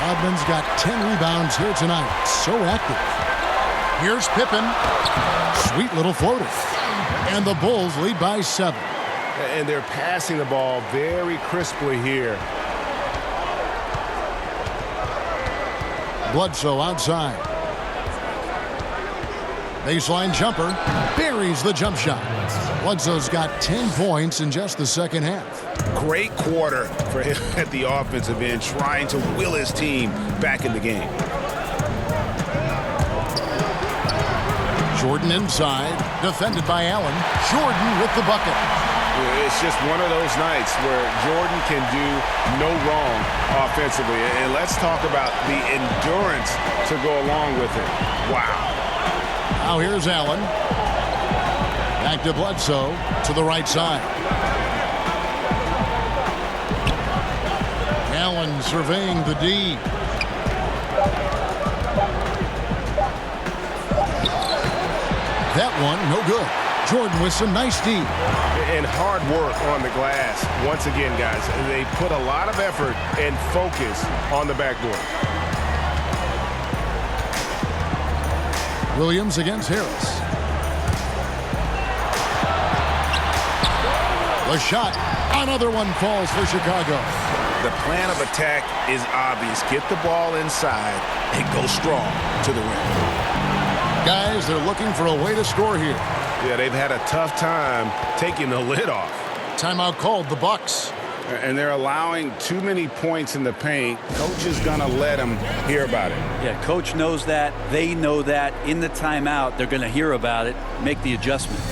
Rodman's got 10 rebounds here tonight. So active. Here's Pippen. Sweet little floater. And the Bulls lead by 7. And they're passing the ball very crisply here. Bledsoe outside. Baseline jumper. Buries the jump shot. Bledsoe's got 10 points in just the second half. Great quarter for him at the offensive end, trying to will his team back in the game. Jordan inside, defended by Allen. Jordan with the bucket. It's just one of those nights where Jordan can do no wrong offensively. And let's talk about the endurance to go along with it. Wow. Now here's Allen. Back to Bledsoe to the right side. Allen surveying the D. That one, no good. Jordan with some nice D. And hard work on the glass. Once again, guys, they put a lot of effort and focus on the backboard. Williams against Harris. The shot. Another one falls for Chicago. The plan of attack is obvious. Get the ball inside and go strong to the rim. Guys, they're looking for a way to score here. Yeah, they've had a tough time taking the lid off. Timeout called, the Bucks. And they're allowing too many points in the paint. Coach is going to let them hear about it. Yeah, coach knows that. They know that. In the timeout, they're going to hear about it, make the adjustment.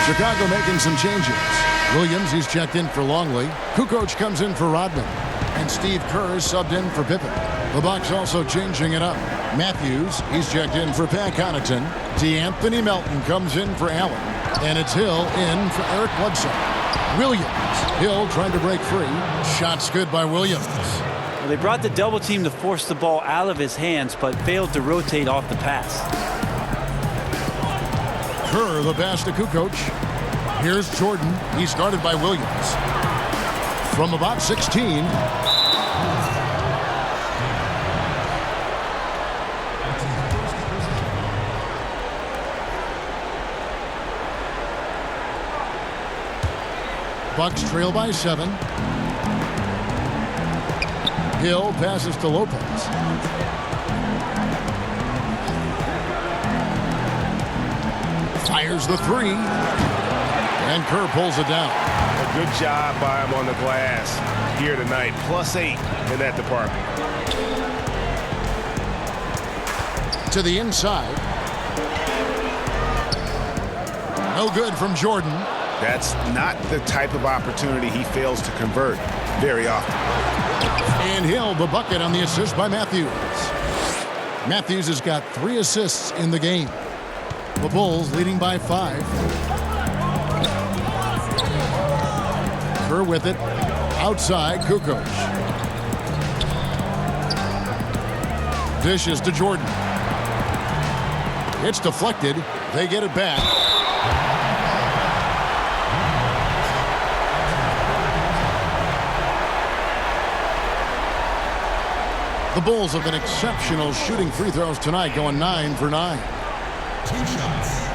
Chicago making some changes. Williams, he's checked in for Longley. Kukoc comes in for Rodman. And Steve Kerr is subbed in for Pippen. The Bucks also changing it up. Matthews, he's checked in for Pat Connaughton. DeAnthony Melton comes in for Allen. And it's Hill in for Eric Bledsoe. Williams, Hill trying to break free. Shots good by Williams. Well, they brought the double team to force the ball out of his hands, but failed to rotate off the pass. Kerr, the pass to Kukoc. Here's Jordan. He's guarded by Williams. From about 16. Bucks trail by 7. Hill passes to Lopez. Fires the 3. And Kerr pulls it down. A good job by him on the glass here tonight. +8 in that department. To the inside. No good from Jordan. That's not the type of opportunity he fails to convert very often. And Hill, the bucket on the assist by Matthews. Matthews has got 3 assists in the game. The Bulls leading by 5. Kerr with it. Outside, Kukoc. Dishes to Jordan. It's deflected. They get it back. The Bulls have been exceptional shooting free throws tonight, going 9 for 9. 2 shots.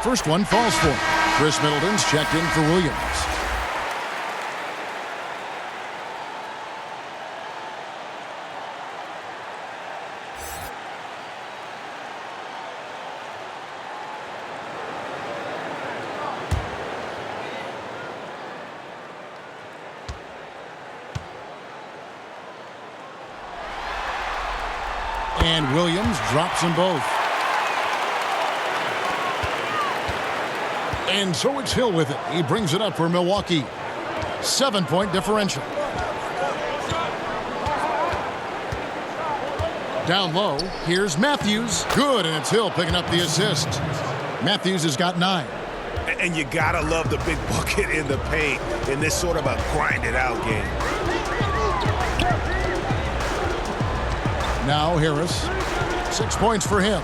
First one falls for him. Chris Middleton's checked in for Williams. And Williams drops them both. And so it's Hill with it. He brings it up for Milwaukee. 7-point differential. Down low, here's Matthews. Good, and it's Hill picking up the assist. Matthews has got 9. And you gotta love the big bucket in the paint in this sort of a grind-it-out game. Now Harris. 6 points for him.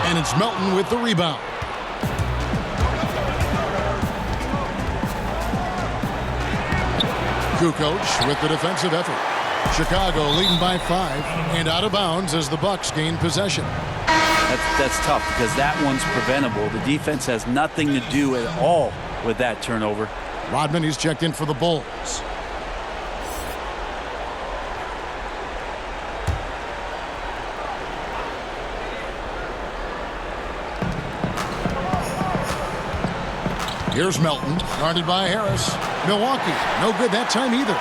And it's Melton with the rebound. Kukoc with the defensive effort. Chicago leading by 5 and out of bounds as the Bucks gain possession. That's tough because that one's preventable. The defense has nothing to do at all with that turnover. Rodman, he's checked in for the Bulls. Here's Melton, guarded by Harris. Milwaukee, no good that time either.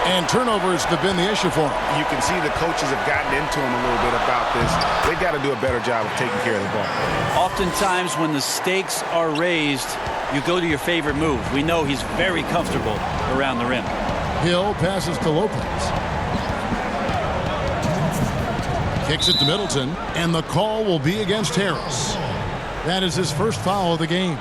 And turnovers have been the issue for him. You can see the coaches have gotten into him a little bit about this. They've got to do a better job of taking care of the ball. Oftentimes when the stakes are raised, you go to your favorite move. We know he's very comfortable around the rim. Hill passes to Lopez. Kicks it to Middleton, and the call will be against Harris. That is his first foul of the game.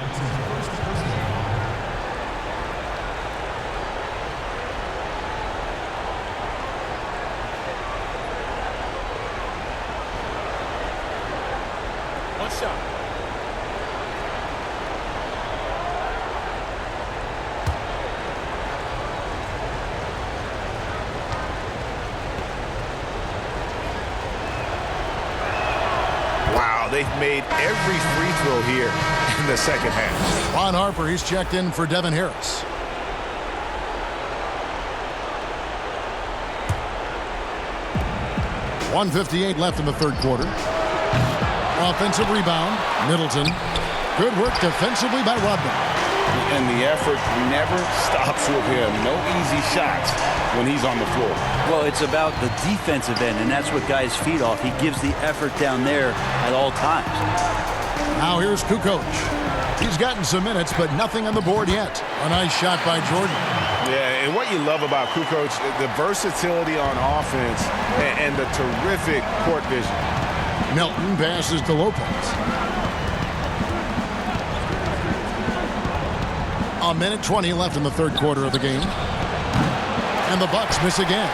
They've made every free throw here in the second half. Ron Harper, he's checked in for Devin Harris. .158 left in the third quarter. Offensive rebound, Middleton. Good work defensively by Rodman. And the effort never stops with him. No easy shots when he's on the floor. Well, it's about the defensive end, and that's what guys feed off. He gives the effort down there at all times. Now here's Kukoc. He's gotten some minutes, but nothing on the board yet. A nice shot by Jordan. Yeah, and what you love about Kukoc, the versatility on offense and the terrific court vision. Melton passes to Lopez. A minute 20 left in the third quarter of the game. And the Bucks miss again.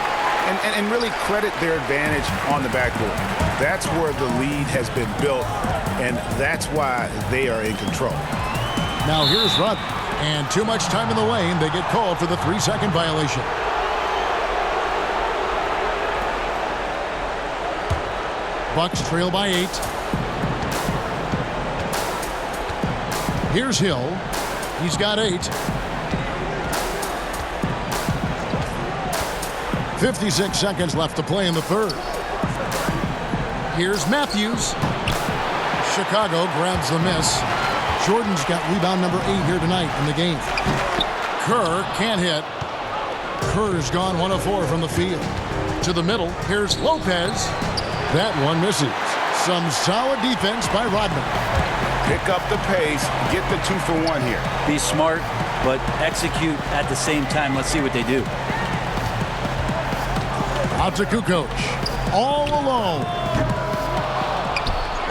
And really credit their advantage on the backboard. That's where the lead has been built, and that's why they are in control. Now here's Rudd. And too much time in the lane. They get called for the 3-second violation. Bucks trail by 8. Here's Hill. He's got 8. 56 seconds left to play in the third. Here's Matthews. Chicago grabs the miss. Jordan's got rebound number 8 here tonight in the game. Kerr can't hit. Kerr's gone 1 of 4 from the field. To the middle, here's Lopez. That one misses. Some solid defense by Rodman. Pick up the pace, get the 2 for 1 here. Be smart, but execute at the same time. Let's see what they do. Out to Kukoc. All alone.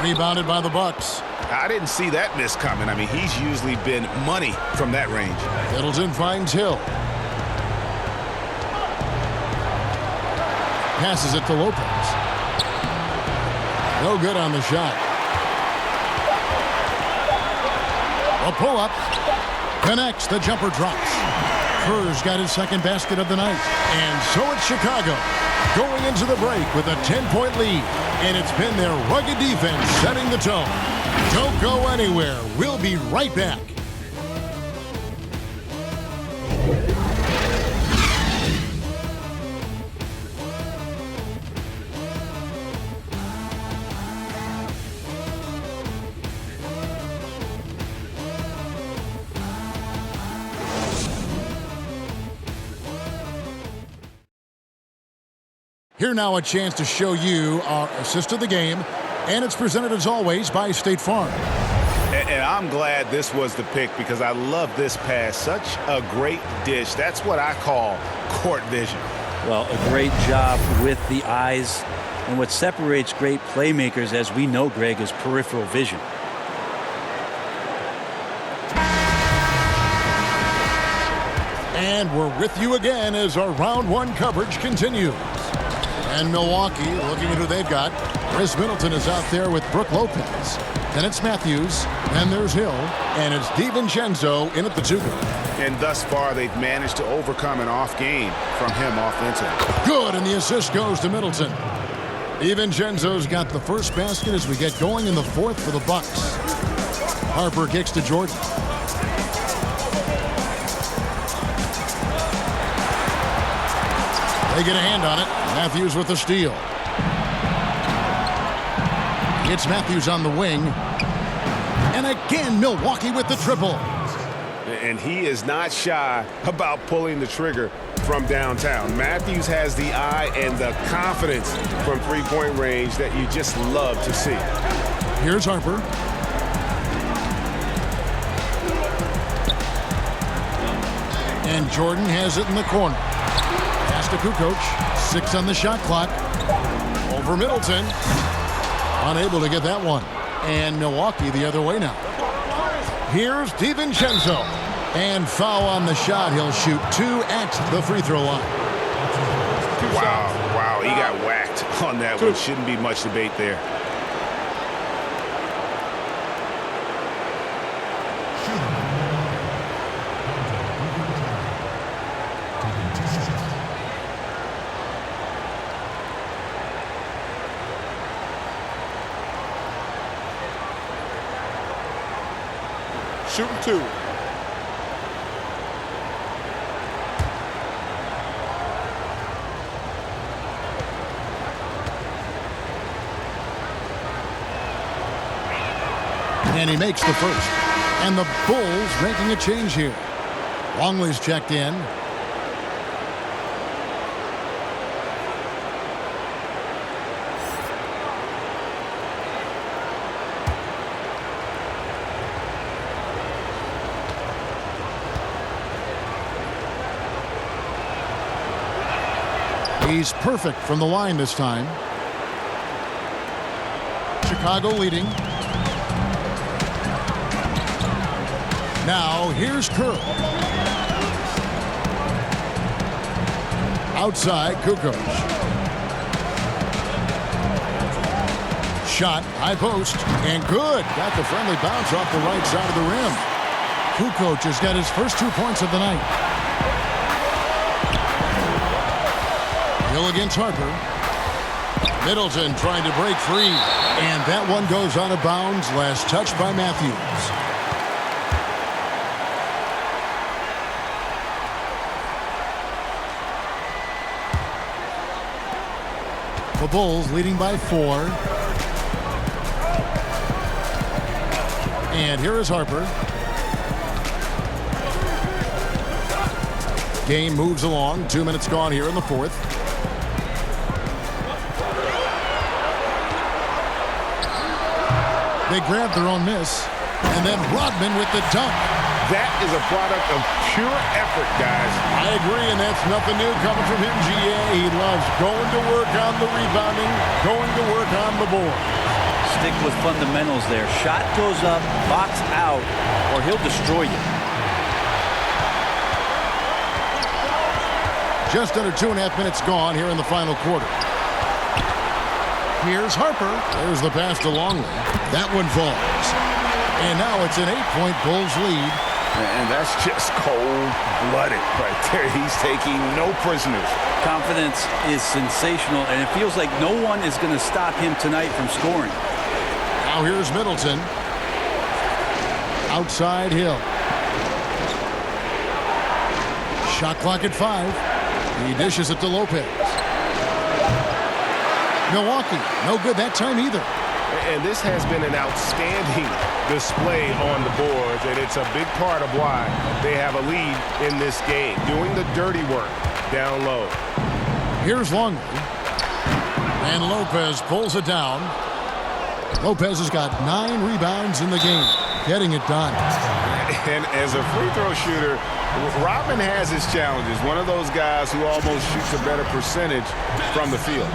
Rebounded by the Bucks. I didn't see that miss coming. I mean, he's usually been money from that range. Middleton finds Hill. Passes it to Lopez. No good on the shot. A pull-up. Connects. The jumper drops. Kerr's got his second basket of the night. And so it's Chicago going into the break with a 10-point lead. And it's been their rugged defense setting the tone. Don't go anywhere. We'll be right back. Here now a chance to show you our assist of the game, and it's presented as always by State Farm. And I'm glad this was the pick because I love this pass. Such a great dish. That's what I call court vision. Well, a great job with the eyes. And what separates great playmakers, as we know, Greg, is peripheral vision. And we're with you again as our round one coverage continues. And Milwaukee, looking at who they've got. Chris Middleton is out there with Brook Lopez. Then it's Matthews. Then there's Hill. And it's DiVincenzo in at the 2 guard. And thus far, they've managed to overcome an off game from him offensively. Good, and the assist goes to Middleton. DiVincenzo's got the first basket as we get going in the fourth for the Bucks. Harper kicks to Jordan. They get a hand on it. Matthews with the steal. It's Matthews on the wing. And again, Milwaukee with the triple. And he is not shy about pulling the trigger from downtown. Matthews has the eye and the confidence from three-point range that you just love to see. Here's Harper. And Jordan has it in the corner. Pass to Kukoc. 6 on the shot clock. Over Middleton. Unable to get that one. And Milwaukee the other way now. Here's DiVincenzo. And foul on the shot. He'll shoot 2 at the free throw line. Wow, he got whacked on that one. Shouldn't be much debate there. Shooting 2. And he makes the first. And the Bulls making a change here. Longley's checked in. He's perfect from the line this time. Chicago leading. Now here's Kerr. Outside, Kukoc. Shot, high post, and good. Got the friendly bounce off the right side of the rim. Kukoc has got his first 2 points of the night. Hill against Harper. Middleton trying to break free. And that one goes out of bounds. Last touch by Matthews. The Bulls leading by 4. And here is Harper. Game moves along. 2 minutes gone here in the fourth. They grab their own miss. And then Rodman with the dunk. That is a product of pure effort, guys. I agree, and that's nothing new coming from him, GA. He loves going to work on the rebounding, going to work on the board. Stick with fundamentals there. Shot goes up, box out, or he'll destroy you. Just under 2.5 minutes gone here in the final quarter. Here's Harper. There's the pass to Longley. That one falls. And now it's an 8-point Bulls lead. And that's just cold-blooded right there. He's taking no prisoners. Confidence is sensational, and it feels like no one is going to stop him tonight from scoring. Now here's Middleton. Outside Hill. Shot clock at 5. He dishes it to Lopez. Milwaukee, no good that time either. And this has been an outstanding display on the boards, and it's a big part of why they have a lead in this game, doing the dirty work down low. Here's Longley. And Lopez pulls it down. Lopez has got 9 rebounds in the game, getting it done. And as a free throw shooter, Rodman has his challenges. One of those guys who almost shoots a better percentage from the field.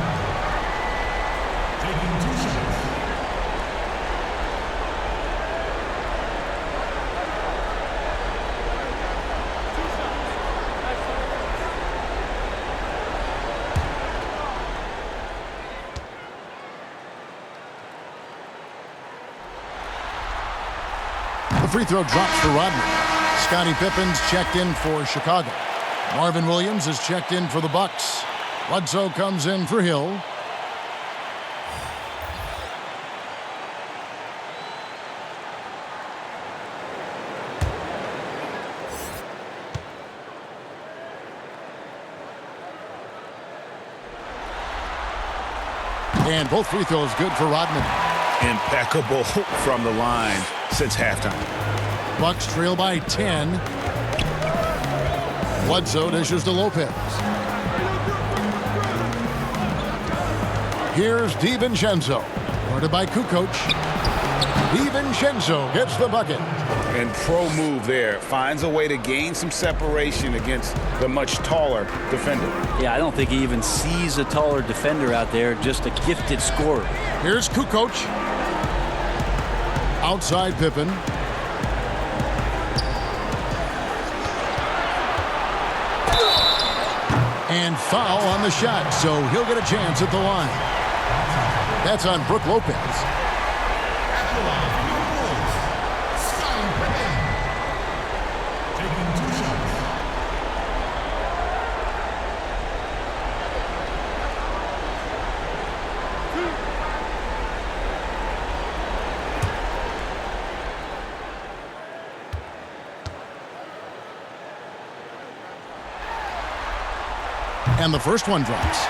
Free throw drops for Rodman. Scottie Pippen's checked in for Chicago. Marvin Williams is checked in for the Bucks. Bledsoe comes in for Hill. And both free throws good for Rodman. Impeccable from the line since halftime. Bucks trail by 10. Bledsoe dishes to Lopez. Here's DiVincenzo. Guarded by Kukoc. DiVincenzo gets the bucket. And pro move there. Finds a way to gain some separation against the much taller defender. Yeah, I don't think he even sees a taller defender out there, just a gifted scorer. Here's Kukoc. Outside Pippen. And foul on the shot, so he'll get a chance at the line. That's on Brook Lopez. And the first one drops.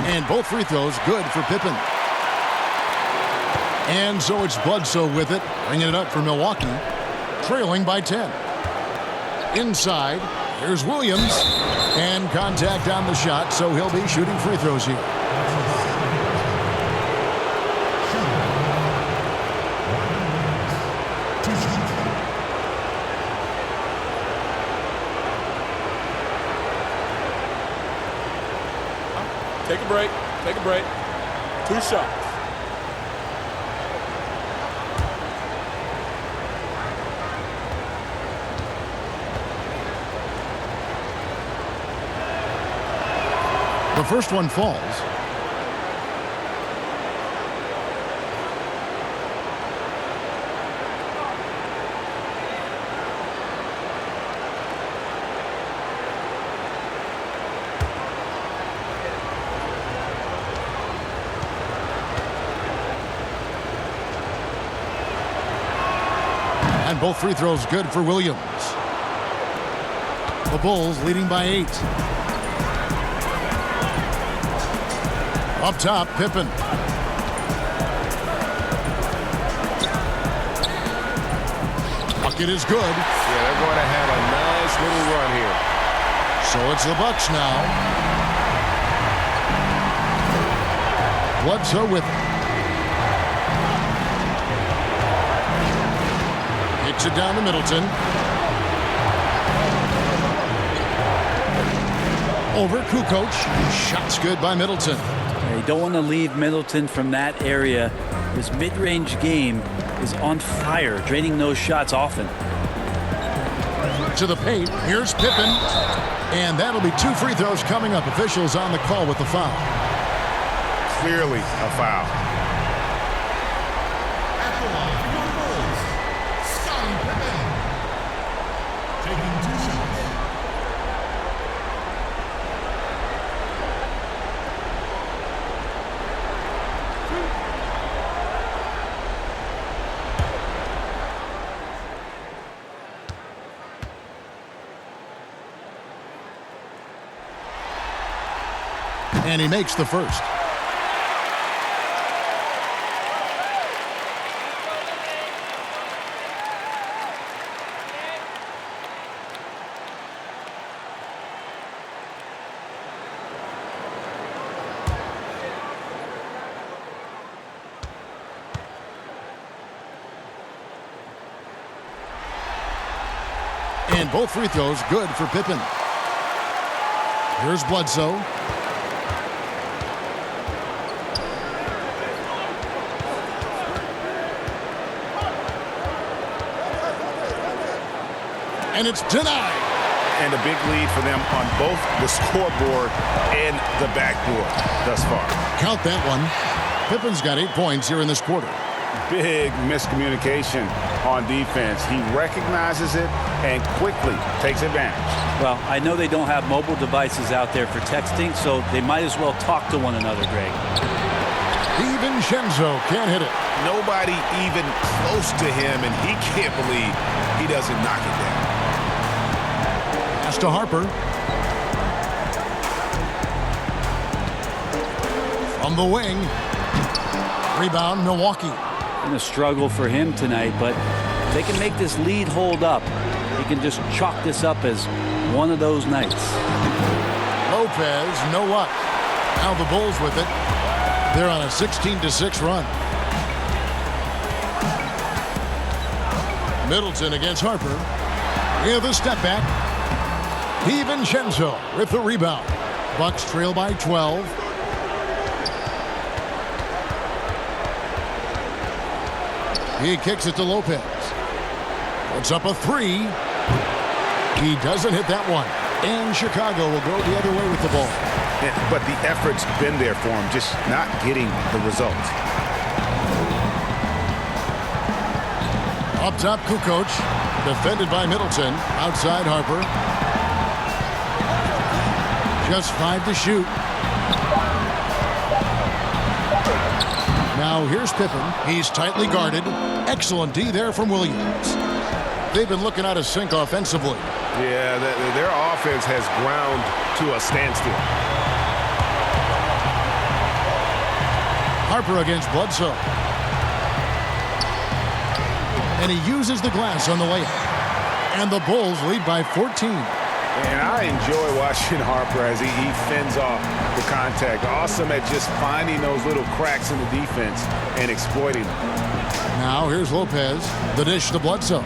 And both free throws good for Pippen. And so it's Bledsoe with it, bringing it up for Milwaukee, trailing by 10. Inside, here's Williams, and contact on the shot, so he'll be shooting free throws here. Take a break. Take a break. 2 shots. The first one falls. And both free throws good for Williams. The Bulls leading by 8. Up top, Pippen. Bucket is good. Yeah, they're going to have a nice little run here. So it's the Bucks now. Bledsoe with it. Hits it down to Middleton. Over Kukoc. Shots good by Middleton. You don't want to leave Middleton from that area. His mid-range game is on fire, draining those shots often. To the paint. Here's Pippen. And that'll be 2 free throws coming up. Officials on the call with the foul. Clearly a foul. And he makes the first. And both free throws good for Pippen. Here's Bledsoe. And it's denied. And a big lead for them on both the scoreboard and the backboard thus far. Count that one. Pippen's got 8 points here in this quarter. Big miscommunication on defense. He recognizes it and quickly takes advantage. Well, I know they don't have mobile devices out there for texting, so they might as well talk to one another, Greg. DiVincenzo can't hit it. Nobody even close to him, and he can't believe he doesn't knock it down. Pass to Harper. From the wing. Rebound, Milwaukee. Going to struggle for him tonight, but if they can make this lead hold up, he can just chalk this up as one of those nights. Lopez, no luck. Now the Bulls with it. They're on a 16-6 run. Middleton against Harper. With a step back. DiVincenzo with the rebound. Bucks trail by 12. He kicks it to Lopez. Puts up a 3. He doesn't hit that one. And Chicago will go the other way with the ball. But the effort's been there for him, just not getting the results. Up top, Kukoc. Defended by Middleton. Outside, Harper. Just 5 to shoot. Now here's Pippen. He's tightly guarded. Excellent D there from Williams. They've been looking out of sync offensively. Yeah, their offense has ground to a standstill. Harper against Bledsoe. And he uses the glass on the layup. And the Bulls lead by 14. And I enjoy watching Harper as he fends off the contact. Awesome at just finding those little cracks in the defense and exploiting them. Now here's Lopez. The dish to Bledsoe.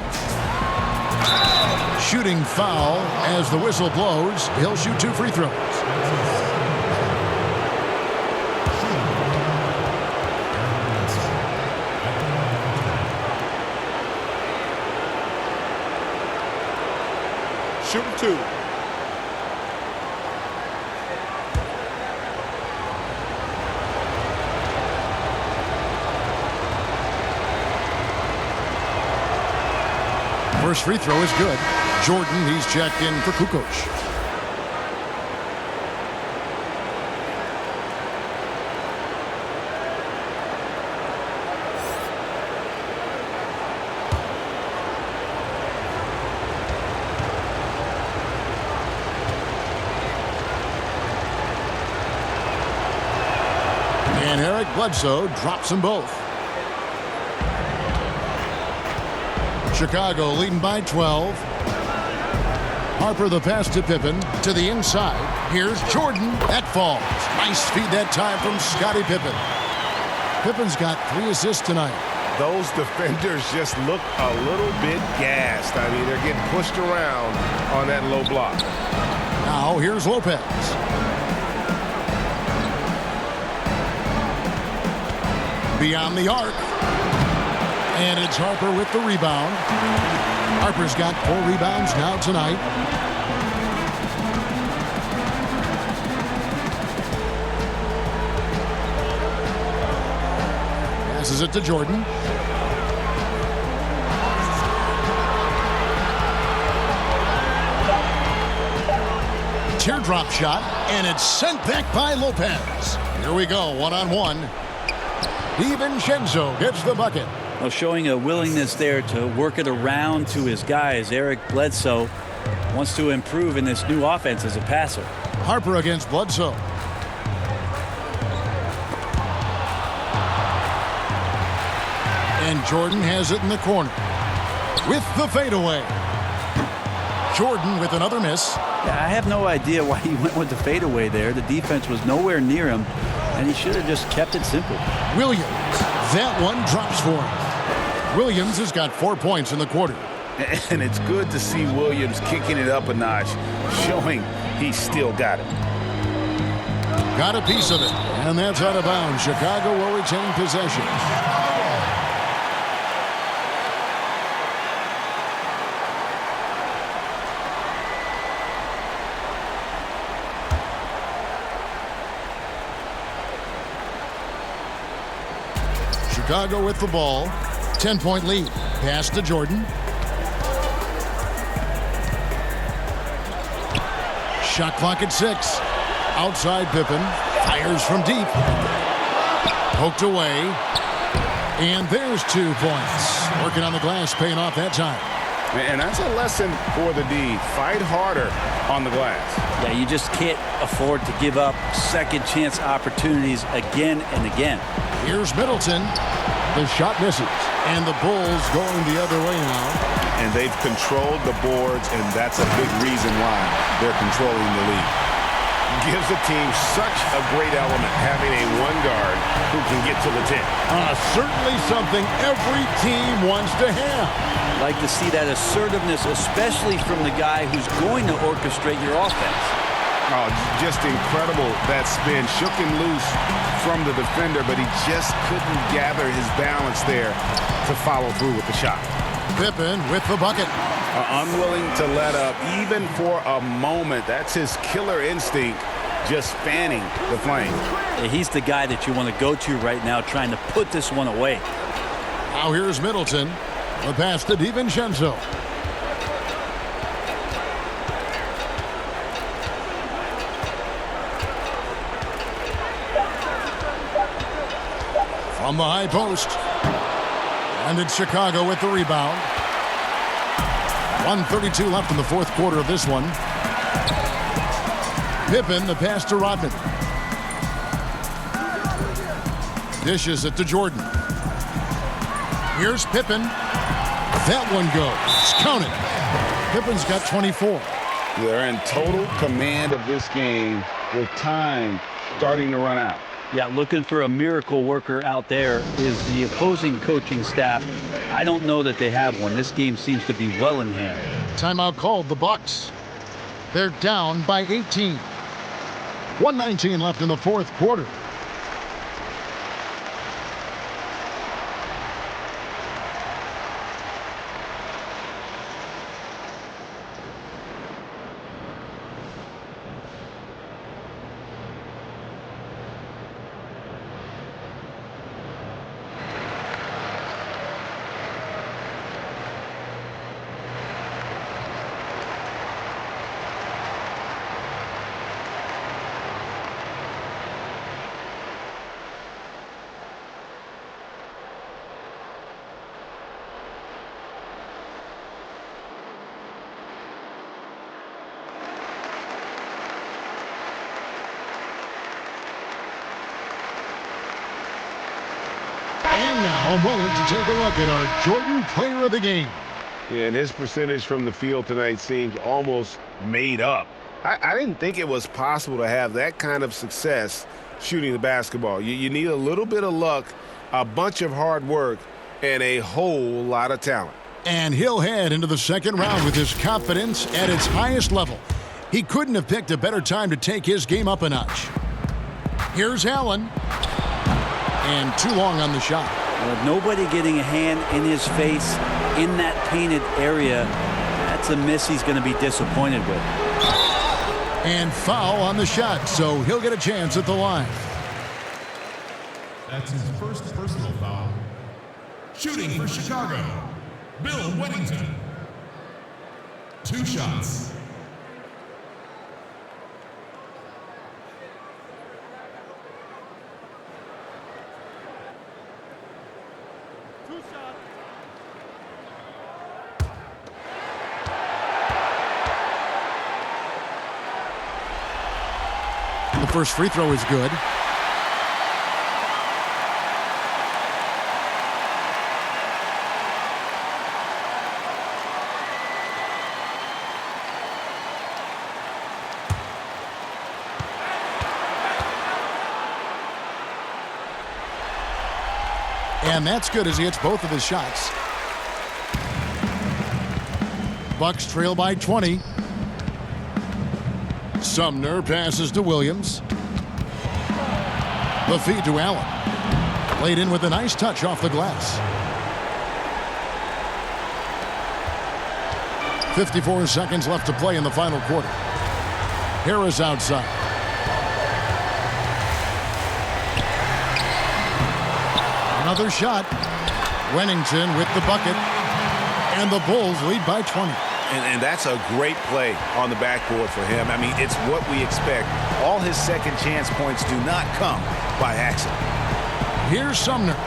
Shooting foul as the whistle blows. He'll shoot 2 free throws. Shooting 2. First free throw is good. Jordan, he's checked in for Kukoc. And Eric Bledsoe drops them both. Chicago leading by 12. Harper the pass to Pippen to the inside. Here's Jordan. That falls. Nice feed that time from Scottie Pippen. Pippen's got 3 assists tonight. Those defenders just look a little bit gassed. I mean, they're getting pushed around on that low block. Now here's Lopez. Beyond the arc. And it's Harper with the rebound. Harper's got 4 rebounds now tonight. Passes it to Jordan. Teardrop shot, and it's sent back by Lopez. Here we go, one-on-one. DiVincenzo gets the bucket. Well, showing a willingness there to work it around to his guys. Eric Bledsoe wants to improve in this new offense as a passer. Harper against Bledsoe. And Jordan has it in the corner with the fadeaway. Jordan with another miss. Yeah, I have no idea why he went with the fadeaway there. The defense was nowhere near him, and he should have just kept it simple. Williams, that one drops for him. Williams has got 4 points in the quarter. And it's good to see Williams kicking it up a notch, showing he's still got it. Got a piece of it, and that's out of bounds. Chicago will retain possession. Chicago with the ball. 10-point lead. Pass to Jordan. Shot clock at 6. Outside Pippen. Fires from deep. Poked away. And there's 2 points. Working on the glass, paying off that time. And that's a lesson for the D. Fight harder on the glass. Yeah, you just can't afford to give up second chance opportunities again and again. Here's Middleton. The shot misses. And the Bulls going the other way now. And they've controlled the boards, and that's a big reason why they're controlling the lead. Gives the team such a great element having a one guard who can get to the 10. Certainly something every team wants to have. Like to see that assertiveness, especially from the guy who's going to orchestrate your offense. Oh, just incredible, that spin. Shook him loose from the defender, but he just couldn't gather his balance there to follow through with the shot. Pippen with the bucket. Unwilling to let up even for a moment. That's his killer instinct, just fanning the flame. He's the guy that you want to go to right now, trying to put this one away. Now here's Middleton. The pass to DiVincenzo. From the high post. And it's Chicago with the rebound. 1:32 left in the fourth quarter of this one. Pippen, the pass to Rodman. Dishes it to Jordan. Here's Pippen. That one goes. Count it. Pippen's got 24. They're in total command of this game with time starting to run out. Yeah, looking for a miracle worker out there is the opposing coaching staff. I don't know that they have one. This game seems to be well in hand. Timeout called, the Bucks. They're down by 18. 1:19 left in the fourth quarter. And now a moment to take a look at our Jordan Player of the Game. Yeah, and his percentage from the field tonight seems almost made up. I didn't think it was possible to have that kind of success shooting the basketball. You need a little bit of luck, a bunch of hard work, and a whole lot of talent. And he'll head into the second round with his confidence at its highest level. He couldn't have picked a better time to take his game up a notch. Here's Allen. And too long on the shot. With nobody getting a hand in his face in that painted area, that's a miss he's going to be disappointed with. And foul on the shot, so he'll get a chance at the line. That's his first personal foul. Shooting for Chicago, Bill Weddington. 2 shots. The first free throw is good. And that's good as he hits both of his shots. Bucks trail by 20. Sumner passes to Williams. The feed to Allen. Played in with a nice touch off the glass. 54 seconds left to play in the final quarter. Harris outside. Another shot. Wennington with the bucket. And the Bulls lead by 20. And that's a great play on the backboard for him. I mean, it's what we expect. All his second chance points do not come by accident. Here's Sumner.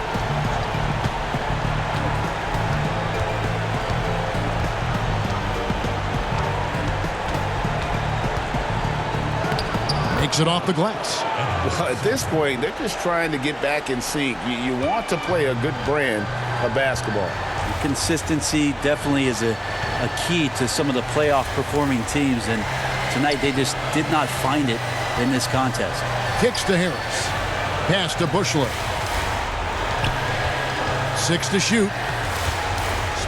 Makes it off the glass. Well, at this point, they're just trying to get back in sync. You want to play a good brand of basketball. Consistency definitely is a key to some of the playoff performing teams, and tonight they just did not find it in this contest. Kicks to Harris. Pass to Bushler. 6 to shoot.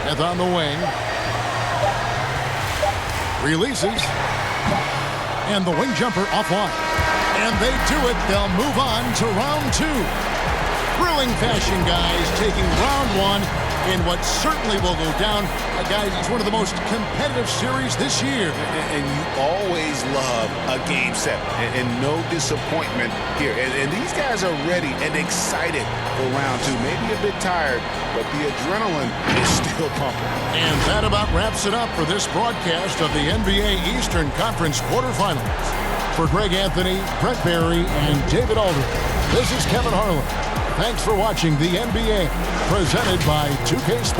Smith on the wing. Releases. And the wing jumper offline. And they do it. They'll move on to round 2. Thrilling fashion, guys, taking round 1 in what certainly will go down. Guys, it's one of the most competitive series this year. And you always love a game 7. And no disappointment here. And these guys are ready and excited for round 2. Maybe a bit tired, but the adrenaline is still pumping. And that about wraps it up for this broadcast of the NBA Eastern Conference quarterfinals. For Greg Anthony, Brett Barry, and David Aldridge, this is Kevin Harlan. Thanks for watching the NBA, presented by 2K Sports.